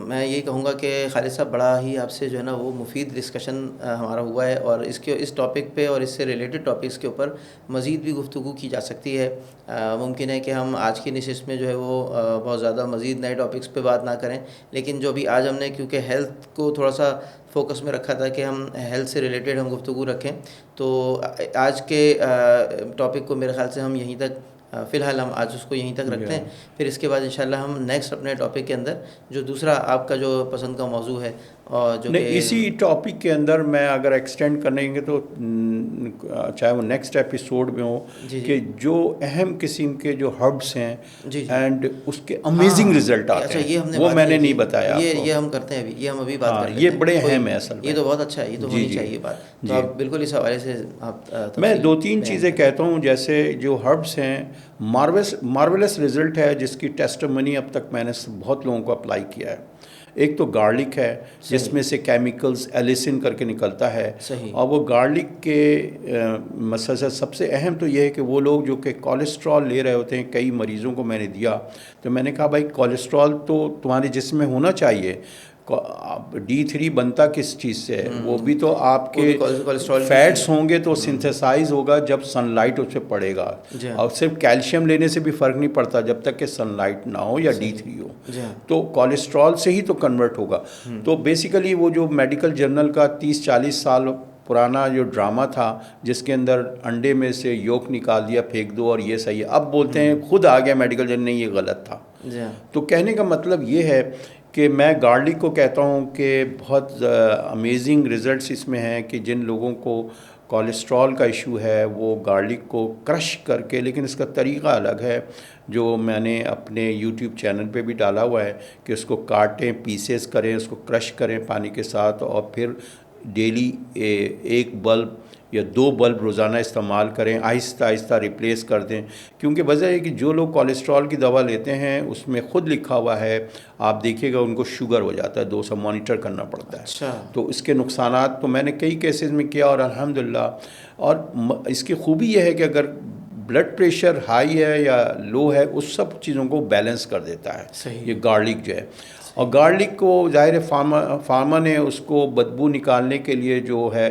میں یہی کہوں گا کہ خالد صاحب بڑا ہی آپ سے جو ہے نا وہ مفید ڈسکشن ہمارا ہوا ہے, اور اس ٹاپک پہ اور اس سے ریلیٹڈ ٹاپکس کے اوپر مزید بھی گفتگو کی جا سکتی ہے. ممکن ہے کہ ہم آج کی نشست میں جو ہے وہ بہت زیادہ مزید نئے ٹاپکس پہ بات نہ کریں, لیکن جو بھی آج ہم نے کیونکہ ہیلتھ کو تھوڑا سا فوکس میں رکھا تھا کہ ہم ہیلتھ سے ریلیٹڈ ہم گفتگو رکھیں, تو آج کے ٹاپک کو میرے خیال سے ہم یہیں تک فی الحال ہم آج اس کو یہیں تک رکھتے ہیں. پھر اس کے بعد انشاءاللہ ہم نیکسٹ اپنے ٹاپک کے اندر جو دوسرا آپ کا جو پسند کا موضوع ہے, اور جو نہیں, اسی ٹاپک کے اندر میں اگر ایکسٹینڈ کریں گے تو چاہے وہ نیکسٹ ایپیسوڈ میں ہو, کہ جو اہم قسم کے جو ہربس ہیں اینڈ اس کے امیزنگ رزلٹ آتے ہیں, وہ میں نے نہیں بتایا. یہ ہم کرتے ہیں ابھی, یہ ہم ابھی بات کریں, یہ بڑے اہم ہیں اصل میں. یہ تو بہت اچھا ہے, یہ تو ہونی چاہیے بات. تو آپ بالکل اس حوالے سے آپ میں 2-3 چیزیں کہتا ہوں. جیسے جو ہربس ہیں, مارولس رزلٹ ہے جس کی ٹیسٹمنی اب تک میں نے بہت لوگوں کو اپلائی کیا ہے. ایک تو گارلک ہے جس میں سے کیمیکلز ایلیسن کر کے نکلتا ہے, اور وہ گارلک کے مسئلہ سے سب سے اہم تو یہ ہے کہ وہ لوگ جو کہ کولیسٹرول لے رہے ہوتے ہیں, کئی مریضوں کو میں نے دیا, تو میں نے کہا بھائی کولیسٹرول تو تمہارے جسم میں ہونا چاہیے, D3 بنتا کس چیز سے ہے, وہ بھی تو آپ کے فیٹس ہوں گے تو سنتھیسائز ہوگا جب سن لائٹ اس پہ پڑے گا, اور صرف کیلشیم لینے سے بھی فرق نہیں پڑتا جب تک کہ سن لائٹ نہ ہو یا D3 ہو, تو کولیسٹرول سے ہی تو کنورٹ ہوگا. تو بیسیکلی وہ جو میڈیکل جرنل کا 30-40 سال پرانا جو ڈرامہ تھا جس کے اندر انڈے میں سے یولک نکال دیا پھینک دو اور یہ صحیح ہے, اب بولتے ہیں خود آ گیا میڈیکل جرنل نہیں, یہ غلط تھا. تو کہنے کا مطلب یہ ہے کہ میں گارلک کو کہتا ہوں کہ بہت امیزنگ رزلٹس اس میں ہیں, کہ جن لوگوں کو کولیسٹرول کا ایشو ہے وہ گارلک کو کرش کر کے, لیکن اس کا طریقہ الگ ہے جو میں نے اپنے یوٹیوب چینل پہ بھی ڈالا ہوا ہے, کہ اس کو کاٹیں, پیسز کریں, اس کو کرش کریں پانی کے ساتھ, اور پھر ڈیلی 1 بلب یا 2 بلب روزانہ استعمال کریں، آہستہ آہستہ ریپلیس کر دیں، کیونکہ وجہ ہے کہ جو لوگ کولیسٹرول کی دوا لیتے ہیں اس میں خود لکھا ہوا ہے، آپ دیکھیے گا ان کو شوگر ہو جاتا ہے، 200 مانیٹر کرنا پڑتا ہے۔ اچھا، تو اس کے نقصانات تو میں نے کئی کیسز میں کیا اور الحمدللہ، اور اس کی خوبی یہ ہے کہ اگر بلڈ پریشر ہائی ہے یا لو ہے اس سب چیزوں کو بیلنس کر دیتا ہے صحیح، یہ گارلک جو ہے۔ اور گارلک کو ظاہر فارما نے اس کو بدبو نکالنے کے لیے جو ہے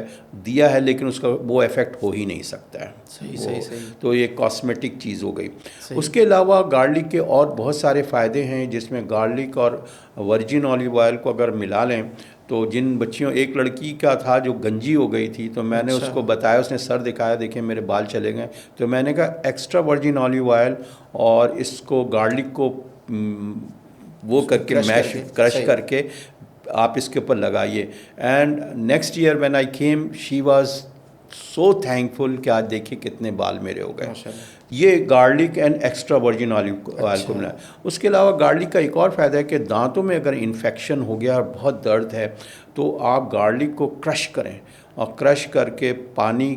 دیا ہے، لیکن اس کا وہ ایفیکٹ ہو ہی نہیں سکتا ہے، صحیح۔ تو یہ کاسمیٹک چیز ہو گئی۔ اس کے علاوہ گارلک کے اور بہت سارے فائدے ہیں، جس میں گارلک اور ورجن اولیو آئل کو اگر ملا لیں تو جن بچیوں، ایک لڑکی کا تھا جو گنجی ہو گئی تھی، تو میں نے اس کو بتایا، اس نے سر دکھایا، دیکھیں میرے بال چلے گئے، تو میں نے کہا ایکسٹرا ورجن اولیو آئل اور اس کو گارلک کو وہ کر کے کرش کر کے آپ اس کے اوپر لگائیے۔ And next year when I came she was so thankful کہ آج دیکھیے کتنے بال میرے ہو گئے۔ یہ garlic and extra virgin olive oil کو ملا۔ اس کے علاوہ گارلک کا ایک اور فائدہ ہے کہ دانتوں میں اگر انفیکشن ہو گیا اور بہت درد ہے تو آپ گارلک کو کرش کریں، اور کرش کر کے پانی،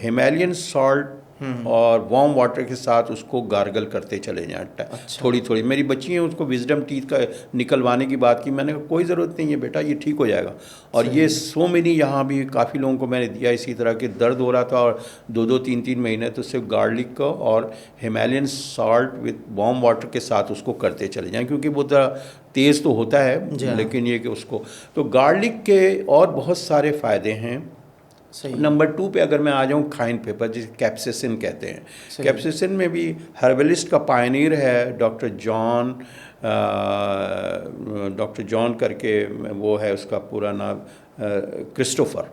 ہمالین سالٹ اور وارم واٹر کے ساتھ اس کو گارگل کرتے چلے جائیں تھوڑی تھوڑی۔ میری بچی ہیں، اس کو وزڈم ٹیتھ کا نکلوانے کی بات کی، میں نے کہا کوئی ضرورت نہیں ہے بیٹا، یہ ٹھیک ہو جائے گا۔ اور یہ سو مینی، یہاں بھی کافی لوگوں کو میں نے دیا اسی طرح کہ درد ہو رہا تھا اور 2-3 مہینے، تو صرف گارلک کو اور Himalayan salt with warm water کے ساتھ اس کو کرتے چلے جائیں، کیونکہ وہ ذرا تیز تو ہوتا ہے لیکن یہ کہ اس کو، تو گارلک کے اور بہت سارے فائدے ہیں۔ نمبر 2 پہ اگر میں آ جاؤں، کھائن پیپر جسے کیپسیسن کہتے ہیں، کیپسیسن میں بھی ہربلسٹ کا پائنیر ہے ڈاکٹر جان کر کے وہ ہے، اس کا پورا نام کرسٹوفر،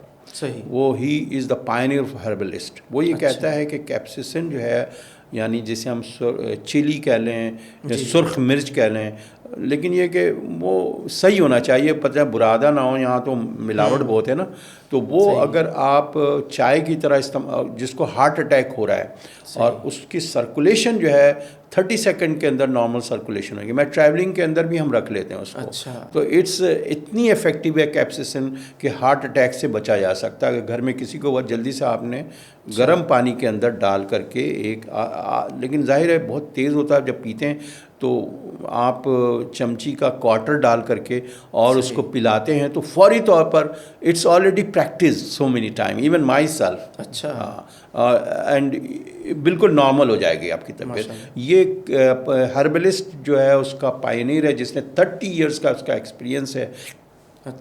وہ ہی از دا پائنیر آف ہربلسٹ۔ وہ یہ کہتا ہے کہ کیپسیسن جو ہے، یعنی جسے ہم چلی کہہ لیں، سرخ مرچ کہہ لیں، لیکن یہ کہ وہ صحیح ہونا چاہیے، پتہ برادہ نہ ہو، یہاں تو ملاوٹ بہت ہے نا، تو وہ اگر آپ چائے کی طرح جس کو ہارٹ اٹیک ہو رہا ہے اور اس کی سرکولیشن جو ہے 30 سیکنڈ کے اندر نارمل سرکولیشن ہوگی، میں ٹریولنگ کے اندر بھی ہم رکھ لیتے ہیں اس کو، تو اٹس اتنی افیکٹو ہے کیپسیسن کہ ہارٹ اٹیک سے بچا جا سکتا ہے۔ گھر میں کسی کو بہت جلدی سے آپ نے گرم پانی کے اندر ڈال کر کے لیکن ظاہر ہے بہت تیز ہوتا ہے جب پیتے ہیں، تو آپ چمچی کا کوارٹر ڈال کر کے اور اس کو پلاتے ہیں تو فوری طور پر it's already practice so many time, even myself, and بالکل نارمل ہو جائے گی آپ کی طبیعت۔ یہ ہربلسٹ جو ہے اس کا پائنیر ہے، جس نے 30 ایئرس کا اس کا ایکسپیرینس ہے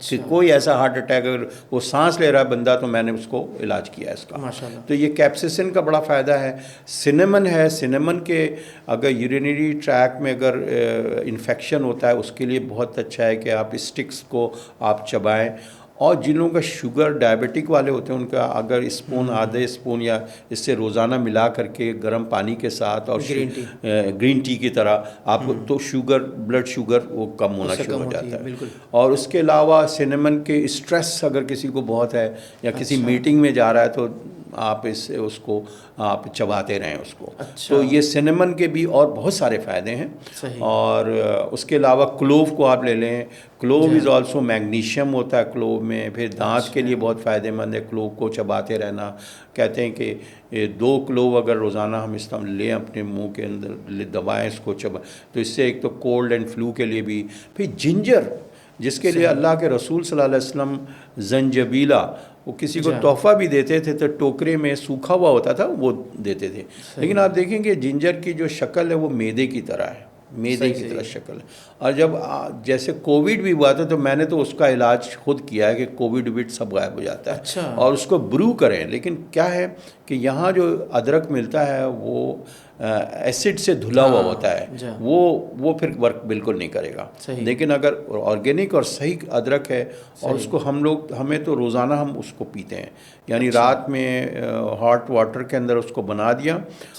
کہ کوئی ایسا ہارٹ اٹیک اگر وہ سانس لے رہا ہے بندہ تو میں نے اس کو علاج کیا ہے اس کا۔ تو یہ کیپسیسن کا بڑا فائدہ ہے۔ سنیمن ہے، سنیمن کے اگر یورینری ٹریک میں اگر انفیکشن ہوتا ہے اس کے لیے بہت اچھا ہے کہ آپ اسٹکس کو آپ چبائیں، اور جن لوگوں کا شوگر ڈائبٹک والے ہوتے ہیں ان کا اگر اسپون، آدھے اسپون یا اس سے روزانہ ملا کر کے گرم پانی کے ساتھ اور گرین ٹی کی طرح آپ کو، تو شوگر، بلڈ شوگر وہ کم ہونا شروع ہو جاتا ہے۔ اور اس کے علاوہ سنیمن کے اسٹریس اگر کسی کو بہت ہے یا کسی میٹنگ میں جا رہا ہے تو آپ اس کو آپ چباتے رہیں اس کو۔ تو یہ سنیمن کے بھی اور بہت سارے فائدے ہیں۔ اور اس کے علاوہ کلوو کو آپ لے لیں، کلوو از آلسو میگنیشیم ہوتا ہے کلوو میں، پھر دانت کے لیے بہت فائدہ مند ہے کلوو کو چباتے رہنا۔ کہتے ہیں کہ 2 کلوو اگر روزانہ ہم استعمال لیں اپنے منہ کے اندر دبائیں اس کو تو اس سے ایک تو کولڈ اینڈ فلو کے لیے بھی۔ پھر جنجر، جس کے لیے اللہ کے رسول صلی اللہ علیہ وسلم زنجبیلا وہ کسی کو تحفہ بھی دیتے تھے تو ٹوکرے میں سوکھا ہوا ہوتا تھا وہ دیتے تھے، لیکن آپ دیکھیں کہ جنجر کی جو شکل ہے وہ میدے کی طرح ہے، میدے کی طرح شکل ہے۔ اور جب جیسے کووڈ بھی ہوا تھا تو میں نے تو اس کا علاج خود کیا ہے کہ کووڈ سب غائب ہو جاتا ہے، اور اس کو برو کریں۔ لیکن کیا ہے کہ یہاں جو ادرک ملتا ہے وہ ایسڈ سے دھلا ہوا ہوتا ہے، وہ پھر ورک بالکل نہیں کرے گا۔ لیکن اگر آرگینک اور صحیح ادرک ہے اور اس کو ہمیں تو روزانہ ہم اس کو پیتے ہیں، یعنی رات میں ہاٹ واٹر کے اندر اس کو بنا دیا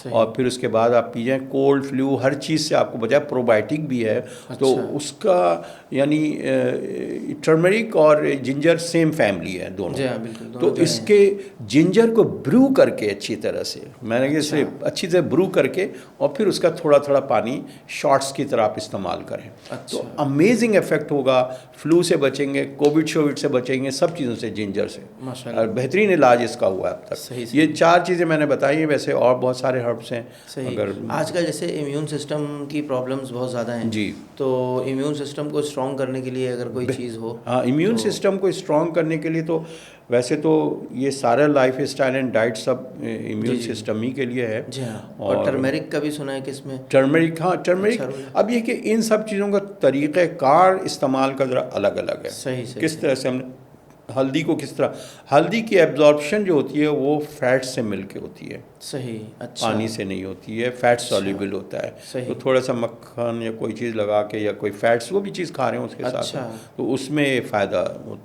اور پھر اس کے بعد آپ پی جائیں، کولڈ فلو ہر چیز سے آپ کو بچائے، پروبائیوٹک بھی ہے تو اس کا، یعنی ٹرمرک اور جنجر سیم فیملی ہے دونوں، تو اس کے جنجر کو برو کر کے اچھی طرح سے، میں نے اسے اچھی طرح برو کر کے اور پھر اس کا تھوڑا تھوڑا پانی شارٹس کی طرح آپ استعمال کریں، تو امیزنگ افیکٹ ہوگا. فلو سے بچیں گے، کووڈ شووڈ سے بچیں گے، سب چیزوں سے جنجر سے، اور بہترین علاج اس کا ہوا اب تک. یہ 4 چیزیں میں نے بتائی ہیں، ویسے اور بہت سارے ہربس ہیں. اگر آج کل جیسے امیون سسٹم کی پرابلمز بہت زیادہ ہیں جی، تو امیون سسٹم کو اسٹرانگ کرنے کے لیے اگر کوئی چیز ہو. ہاں، امیون سسٹم کو اسٹرانگ کرنے کے لیے تو ویسے تو یہ سارا لائف اسٹائل اینڈ ڈائٹ سب امیون سسٹم ہی کے لیے ہے. جی ہاں، اور ٹرمرک کا بھی سنا ہے کہ اس میں ٹرمرک، ہاں ٹرمرک. اب یہ کہ ان سب چیزوں کا طریقہ کار استعمال کا ذرا الگ الگ ہے. صحیح کس طرح سے ہم نے ہلدی کو کس طرح، ہلدی کی ایبزارپشن جو ہوتی ہے وہ فیٹ سے مل کے ہوتی ہے. صحیح. اچھا. پانی سے نہیں ہوتی ہے، فیٹ سالیبل ہوتا ہے. تو تھوڑا سا مکھن یا کوئی چیز لگا کے یا کوئی فیٹس وہ بھی چیز کھا رہے ہیں اس کے ساتھ، تو اس میں فائدہ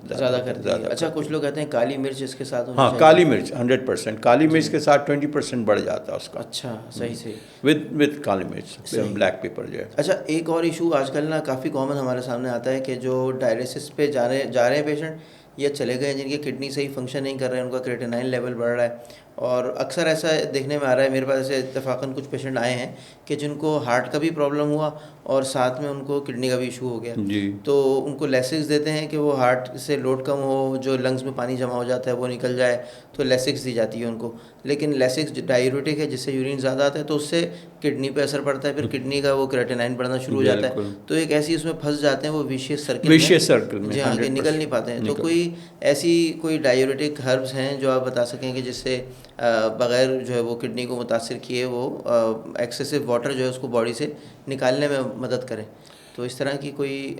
زیادہ کرتی ہے. اچھا، کچھ لوگ کہتے ہیں کالی مرچ اس کے ساتھ. ہاں، کالی مرچ 100%، کالی مرچ کے ساتھ 20% بڑھ جاتا ہے اس کا. اچھا، صحیح صحیح. وتھ کالی مرچ، بلیک پیپر جو ہے. اچھا، ایک اور ایشو آج کل نا کافی کامن ہمارے سامنے آتا ہے کہ جو ڈائلیسس پہ جا رہے ہیں پیشنٹ یا چلے گئے جن کے کڈنی صحیح فنکشن نہیں کر رہے ہیں، ان کا کریٹینائن لیول بڑھ رہا ہے، اور اکثر ایسا دیکھنے میں آ رہا ہے. میرے پاس ایسے اتفاقاً کچھ پیشنٹ آئے ہیں کہ جن کو ہارٹ کا بھی پرابلم ہوا اور ساتھ میں ان کو کڈنی کا بھی ایشو ہو گیا. تو ان کو لیسکس دیتے ہیں کہ وہ ہارٹ سے لوڈ کم ہو، جو لنگس میں پانی جمع ہو جاتا ہے وہ نکل جائے، تو لیسکس دی جاتی ہے ان کو. لیکن لیسکس ڈائیوریٹک ہے، جس سے یورین زیادہ آتا ہے، تو اس سے کڈنی پہ اثر پڑتا ہے، پھر کڈنی کا وہ کریٹینائن بڑھنا شروع ہو جاتا ہے. تو ایک ایسی اس میں پھنس جاتے ہیں وہ ویشیس سرکل میں، جہاں کہ نکل نہیں پاتے ہیں. تو کوئی ڈائیوریٹک ہربس ہیں جو آپ بتا سکیں کہ جس سے بغیر جو ہے وہ کڈنی کو متاثر کیے وہ ایکسیسو واٹر جو ہے اس کو باڈی سے نکالنے میں مدد کریں؟ تو اس طرح کی کوئی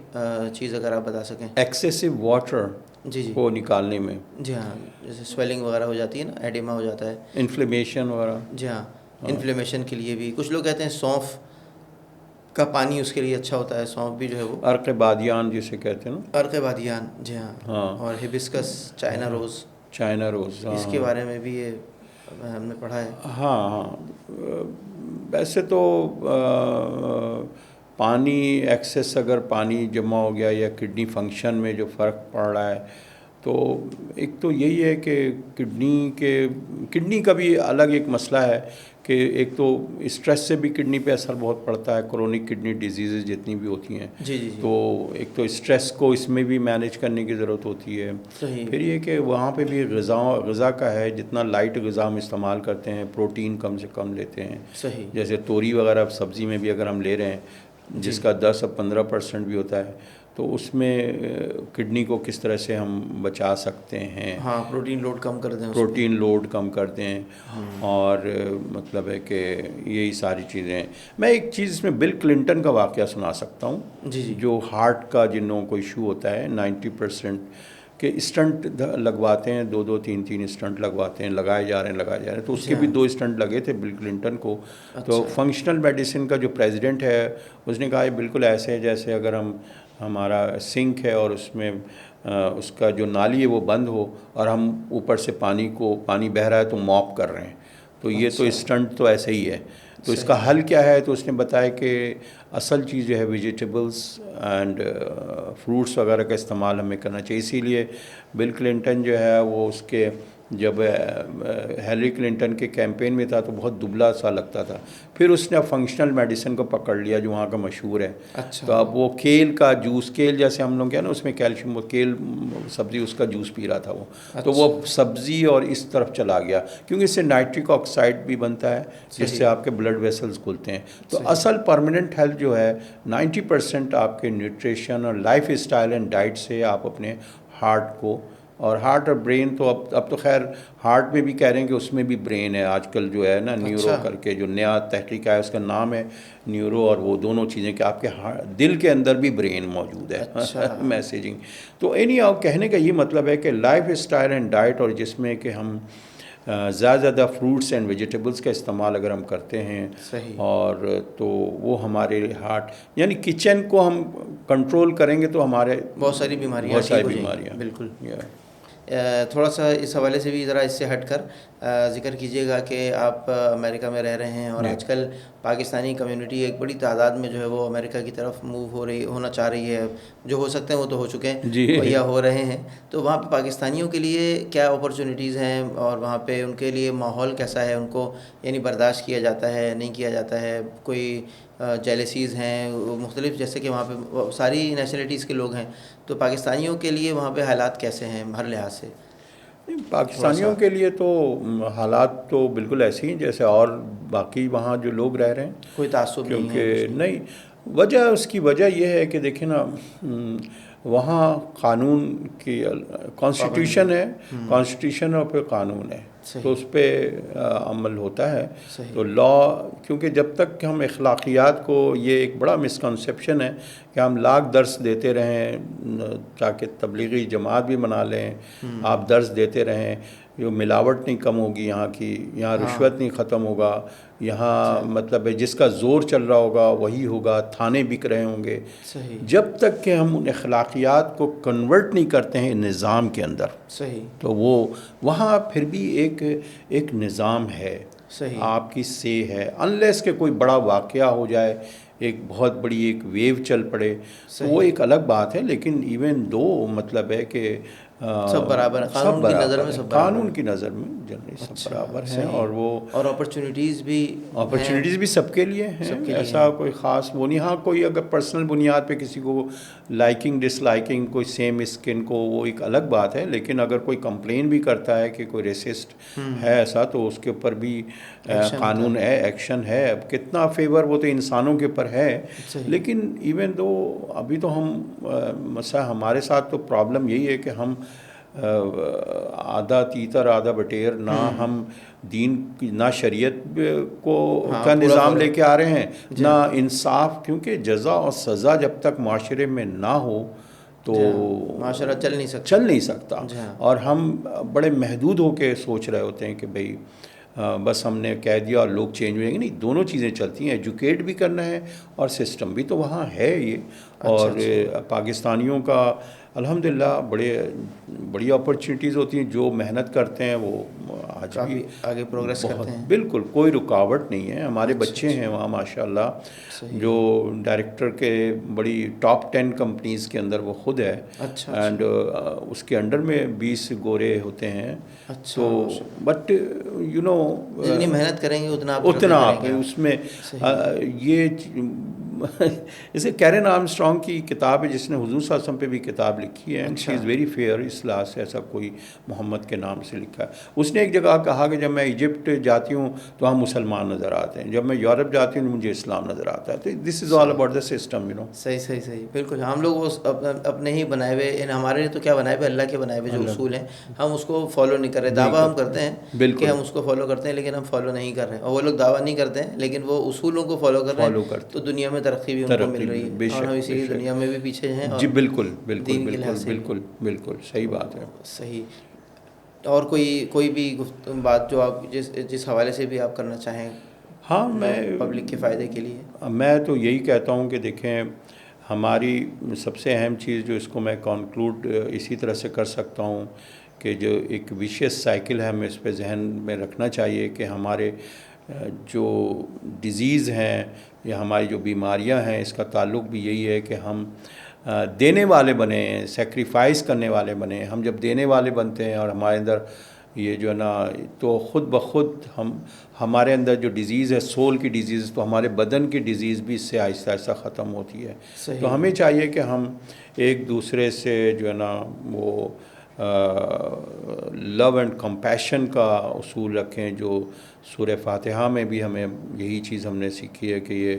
چیز اگر آپ بتا سکیں. ایکسیسو واٹر جی کو نکالنے میں، جی ہاں، جیسے سویلنگ وغیرہ ہو جاتی ہے نا، ایڈیما ہو جاتا ہے، انفلیمیشن وغیرہ. جی ہاں، انفلیمیشن کے لیے بھی کچھ لوگ کہتے ہیں سونف کا پانی اس کے لیے اچھا ہوتا ہے. سونف بھی جو ہے وہ عرق بادیان جسے کہتے ہیں نا، عرق بادیان. جی ہاں. اور ہیبسکس، چائنا روز، اس کے بارے میں بھی یہ ہم نے پڑھا ہے. ہاں، ویسے تو پانی ایکسیس، اگر پانی جمع ہو گیا یا کڈنی فنکشن میں جو فرق پڑ رہا ہے، تو ایک تو یہی ہے کہ کڈنی کا بھی الگ ایک مسئلہ ہے کہ ایک تو اسٹریس سے بھی کڈنی پہ اثر بہت پڑتا ہے. کرونک کڈنی ڈیزیزز جتنی بھی ہوتی ہیں، تو ایک تو اسٹریس کو اس میں بھی مینیج کرنے کی ضرورت ہوتی ہے. پھر یہ کہ وہاں پہ بھی غذا کا ہے، جتنا لائٹ غذا ہم استعمال کرتے ہیں، پروٹین کم سے کم لیتے ہیں. جیسے توری وغیرہ سبزی میں بھی اگر ہم لے رہے ہیں جس کا 10 اور 15% بھی ہوتا ہے، تو اس میں کڈنی کو کس طرح سے ہم بچا سکتے ہیں. ہاں، پروٹین لوڈ کم کر دیں. اور مطلب ہے کہ یہی ساری چیزیں ہیں. میں ایک چیز اس میں بل کلنٹن کا واقعہ سنا سکتا ہوں، جو ہارٹ کا جن لوگوں کو ایشو ہوتا ہے 90% کہ اسٹنٹ لگواتے ہیں، 2 3 اسٹنٹ لگواتے ہیں، لگائے جا رہے ہیں. تو اس کے بھی 2 اسٹنٹ لگے تھے بل کلنٹن کو. تو فنکشنل میڈیسن کا جو پریزیڈنٹ ہے اس نے کہا یہ بالکل ایسے ہے جیسے اگر ہمارا سنک ہے اور اس میں اس کا جو نالی ہے وہ بند ہو اور ہم اوپر سے پانی بہہ رہا ہے تو موپ کر رہے ہیں. تو یہ تو اسٹنٹ تو ایسے ہی ہے. تو اس کا حل کیا ہے؟ تو اس نے بتایا کہ اصل چیز جو ہے ویجیٹیبلس اینڈ فروٹس وغیرہ کا استعمال ہمیں کرنا چاہیے. اسی لیے بل کلنٹن جو ہے وہ اس کے جب ہیلری کلنٹن کے کیمپین میں تھا تو بہت دبلا سا لگتا تھا. پھر اس نے اب فنکشنل میڈیسن کو پکڑ لیا جو وہاں کا مشہور ہے. تو اب وہ کیل کا جوس، کیل جیسے ہم لوگ کیا نا اس میں کیلشیم، وہ کیل سبزی اس کا جوس پی رہا تھا وہ. تو وہ سبزی اور اس طرف چلا گیا کیونکہ اس سے نائٹرک آکسائڈ بھی بنتا ہے جس سے آپ کے بلڈ ویسلز کھلتے ہیں. تو اصل پرماننٹ ہیلتھ جو ہے 90% آپ کے نیوٹریشن اور لائف اسٹائل اینڈ ڈائٹ سے آپ اپنے ہارٹ کو، اور ہارٹ اور برین تو اب تو خیر ہارٹ میں بھی کہہ رہے ہیں کہ اس میں بھی برین ہے آج کل جو ہے نا، نیورو کر کے جو نیا تحقیق ہے اس کا نام ہے نیورو، اور وہ دونوں چیزیں کہ آپ کے دل کے اندر بھی برین موجود ہے. میسیجنگ. تو کہنے کا یہ مطلب ہے کہ لائف اسٹائل اینڈ ڈائٹ، اور جس میں کہ ہم زیادہ فروٹس اینڈ ویجیٹیبلس کا استعمال اگر ہم کرتے ہیں، اور تو وہ ہمارے ہارٹ یعنی کچن کو ہم کنٹرول کریں گے تو ہمارے بہت ساری بیماریاں بالکل. تھوڑا سا اس حوالے سے بھی ذرا اس سے ہٹ کر ذکر کیجیے گا کہ آپ امریکہ میں رہ رہے ہیں اور آج کل پاکستانی کمیونٹی ایک بڑی تعداد میں جو ہے وہ امریکہ کی طرف موو ہونا چاہ رہی ہے. جو ہو سکتے ہیں وہ تو ہو چکے ہیں جی یا ہو رہے ہیں. تو وہاں پہ پاکستانیوں کے لیے کیا اپرچونیٹیز ہیں اور وہاں پہ ان کے لیے ماحول کیسا ہے؟ ان کو یعنی برداشت کیا جاتا ہے نہیں کیا جاتا ہے؟ کوئی جیلسیز ہیں مختلف، جیسے کہ وہاں پہ ساری نیشنلٹیز کے لوگ ہیں، تو پاکستانیوں کے لیے وہاں پہ حالات کیسے ہیں ہر لحاظ سے؟ تھوڑا سا پاکستانیوں کے لیے تو حالات تو بالکل ایسے ہی جیسے اور باقی وہاں جو لوگ رہ رہے ہیں. کوئی تعصب نہیں ہے، کیونکہ کچھ نہیں، اس کی وجہ یہ ہے کہ دیکھیں نا، وہاں قانون کی کانسٹیٹیوشن ہے، کانسٹیٹیوشن اور پھر قانون ہے، تو اس پہ عمل ہوتا ہے. تو لا، کیونکہ جب تک کہ ہم اخلاقیات کو، یہ ایک بڑا مسکنسیپشن ہے کہ ہم لاکھ درس دیتے رہیں تاکہ تبلیغی جماعت بھی بنا لیں، آپ درس دیتے رہیں، جو ملاوٹ نہیں کم ہوگی یہاں کی، یہاں رشوت نہیں ختم ہوگا، یہاں مطلب ہے جس کا زور چل رہا ہوگا وہی ہوگا، تھانے بک رہے ہوں گے. جب تک کہ ہم ان اخلاقیات کو کنورٹ نہیں کرتے ہیں نظام کے اندر، تو وہ وہاں پھر بھی ایک نظام ہے، آپ کی سے ہے. انلیس کہ کوئی بڑا واقعہ ہو جائے، ایک بہت بڑی ایک ویو چل پڑے، وہ ایک الگ بات ہے. لیکن ایون دو مطلب ہے کہ سب برابر ہیں قانون کی نظر میں، سب برابر قانون کی نظر میں جنرلی سب برابر ہیں. اور اپرچونیٹیز بھی سب کے لیے ہیں، ایسا کوئی خاص وہ نہیں. ہاں کوئی اگر پرسنل بنیاد پہ کسی کو لائکنگ ڈس لائکنگ، کوئی سیم اسکن کو، وہ ایک الگ بات ہے. لیکن اگر کوئی کمپلین بھی کرتا ہے کہ کوئی ریسسٹ ہے ایسا، تو اس کے اوپر بھی قانون ہے، ایکشن ہے. اب کتنا فیور وہ تو انسانوں کے اوپر ہے. لیکن ایون دو ابھی تو ہم مسئلہ ہمارے ساتھ تو پرابلم یہی ہے کہ ہم آدھا تیتر آدھا بٹیر، نہ ہم دین کی، نہ شریعت کو کا نظام لے کے آ رہے ہیں، نہ انصاف. کیونکہ جزا اور سزا جب تک معاشرے میں نہ ہو تو معاشرہ چل نہیں سکتا. اور ہم بڑے محدود ہو کے سوچ رہے ہوتے ہیں کہ بھئی بس ہم نے کہہ دیا اور لوگ چینج ہوئیں گے. نہیں، دونوں چیزیں چلتی ہیں، ایجوکیٹ بھی کرنا ہے اور سسٹم بھی تو وہاں ہے یہ. اور پاکستانیوں کا الحمدللہ بڑی اپرچونیٹیز ہوتی ہیں. جو محنت کرتے ہیں وہ آج بھی آگے پروگریس کرتے ہیں. بالکل کوئی رکاوٹ نہیں ہے. ہمارے بچے ہیں وہاں ماشاءاللہ، جو ڈائریکٹر کے بڑی ٹاپ 10 کمپنیز کے اندر وہ خود ہے. اینڈ اس کے انڈر میں 20 گورے ہوتے ہیں. تو بٹ جتنی محنت کریں گے اتنا آپ اس میں یہ جیسے کیرن آرمسٹرانگ کی کتاب ہے، جس نے حضور صلی اللہ علیہ وسلم پہ بھی کتاب لکھی ہے. And she is very fair. اصلاح سے ایسا کوئی محمد کے نام سے لکھا ہے. اس نے ایک جگہ کہا کہ جب میں ایجپٹ جاتی ہوں تو ہم مسلمان نظر آتے ہیں، جب میں یورپ جاتی ہوں تو مجھے اسلام نظر آتا ہے. تو دس از آل اباؤٹ دا سسٹم. صحیح بالکل. ہم لوگ اپنے ہی بنائے ہوئے، ہمارے لیے تو کیا بنائے ہوئے، اللہ کے بنائے ہوئے جو اصول ہیں ہم اس کو فالو نہیں کر رہے. دعویٰ ہم کرتے ہیں کہ ہم اس کو فالو کرتے ہیں، لیکن ہم فالو نہیں کر رہے. اور وہ لوگ دعویٰ نہیں کرتے ہیں لیکن وہ اصولوں کو فالو کر رہے ہیں. تو دنیا میں ترقی بھی ان کو مل رہی ہے اور ہم اسی لیے دنیا میں بھی پیچھے ہیں. جی بالکل صحیح بات ہے. صحیح. اور کوئی بھی بات جو آپ جس حوالے سے بھی آپ کرنا چاہیں؟ ہاں، میں پبلک کے فائدے کے لیے میں تو یہی کہتا ہوں کہ دیکھیں، ہماری سب سے اہم چیز جو اس کو میں کنکلوڈ اسی طرح سے کر سکتا ہوں کہ جو ایک ویشیس سائیکل ہے ہمیں اس پہ ذہن میں رکھنا چاہیے کہ ہمارے جو ڈیزیز ہیں یا ہماری جو بیماریاں ہیں، اس کا تعلق بھی یہی ہے کہ ہم دینے والے بنیں، سیکریفائس کرنے والے بنیں. ہم جب دینے والے بنتے ہیں اور ہمارے اندر یہ جو ہے نا، تو خود بخود ہمارے اندر جو ڈیزیز ہے، سول کی ڈیزیز، تو ہمارے بدن کی ڈیزیز بھی اس سے آہستہ آہستہ ختم ہوتی ہے. تو ہمیں چاہیے کہ ہم ایک دوسرے سے جو ہے نا وہ لو اینڈ کمپیشن کا اصول رکھیں. جو سورہ فاتحہ میں بھی ہمیں یہی چیز ہم نے سیکھی ہے کہ یہ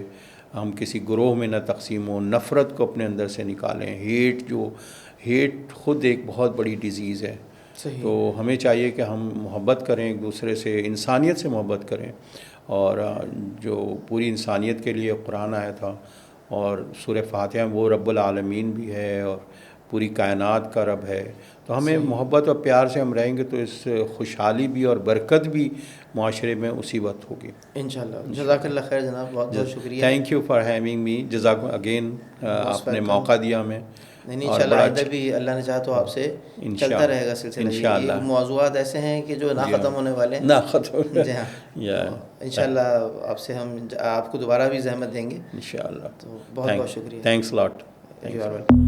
ہم کسی گروہ میں نہ تقسیم ہوں، نفرت کو اپنے اندر سے نکالیں. ہیٹ خود ایک بہت بڑی ڈیزیز ہے. تو ہمیں چاہیے کہ ہم محبت کریں ایک دوسرے سے، انسانیت سے محبت کریں. اور جو پوری انسانیت کے لیے قرآن آیا تھا، اور سورہ فاتحہ وہ رب العالمین بھی ہے، اور پوری کائنات کا رب ہے. تو ہمیں محبت اور پیار سے ہم رہیں گے تو اس خوشحالی بھی اور برکت بھی معاشرے میں اسی وقت ہوگی انشاءاللہ. جزاک اللہ خیر جناب, بہت بہت شکریہ. Thank you for having me. جزاک اگین, آپ نے موقع دیا ہمیں. نہیں انشاءاللہ آئندہ بھی اللہ نے چاہا تو آپ سے چلتا رہے گا سلسلہ. یہ موضوعات ایسے ہیں کہ جو نہ ختم ہونے والے ہیں. نہ ختم. جی ہاں, انشاءاللہ آپ سے ہم آپ کو دوبارہ بھی زحمت دیں گے انشاءاللہ. تو بہت بہت شکریہ. Thanks lot. You are welcome.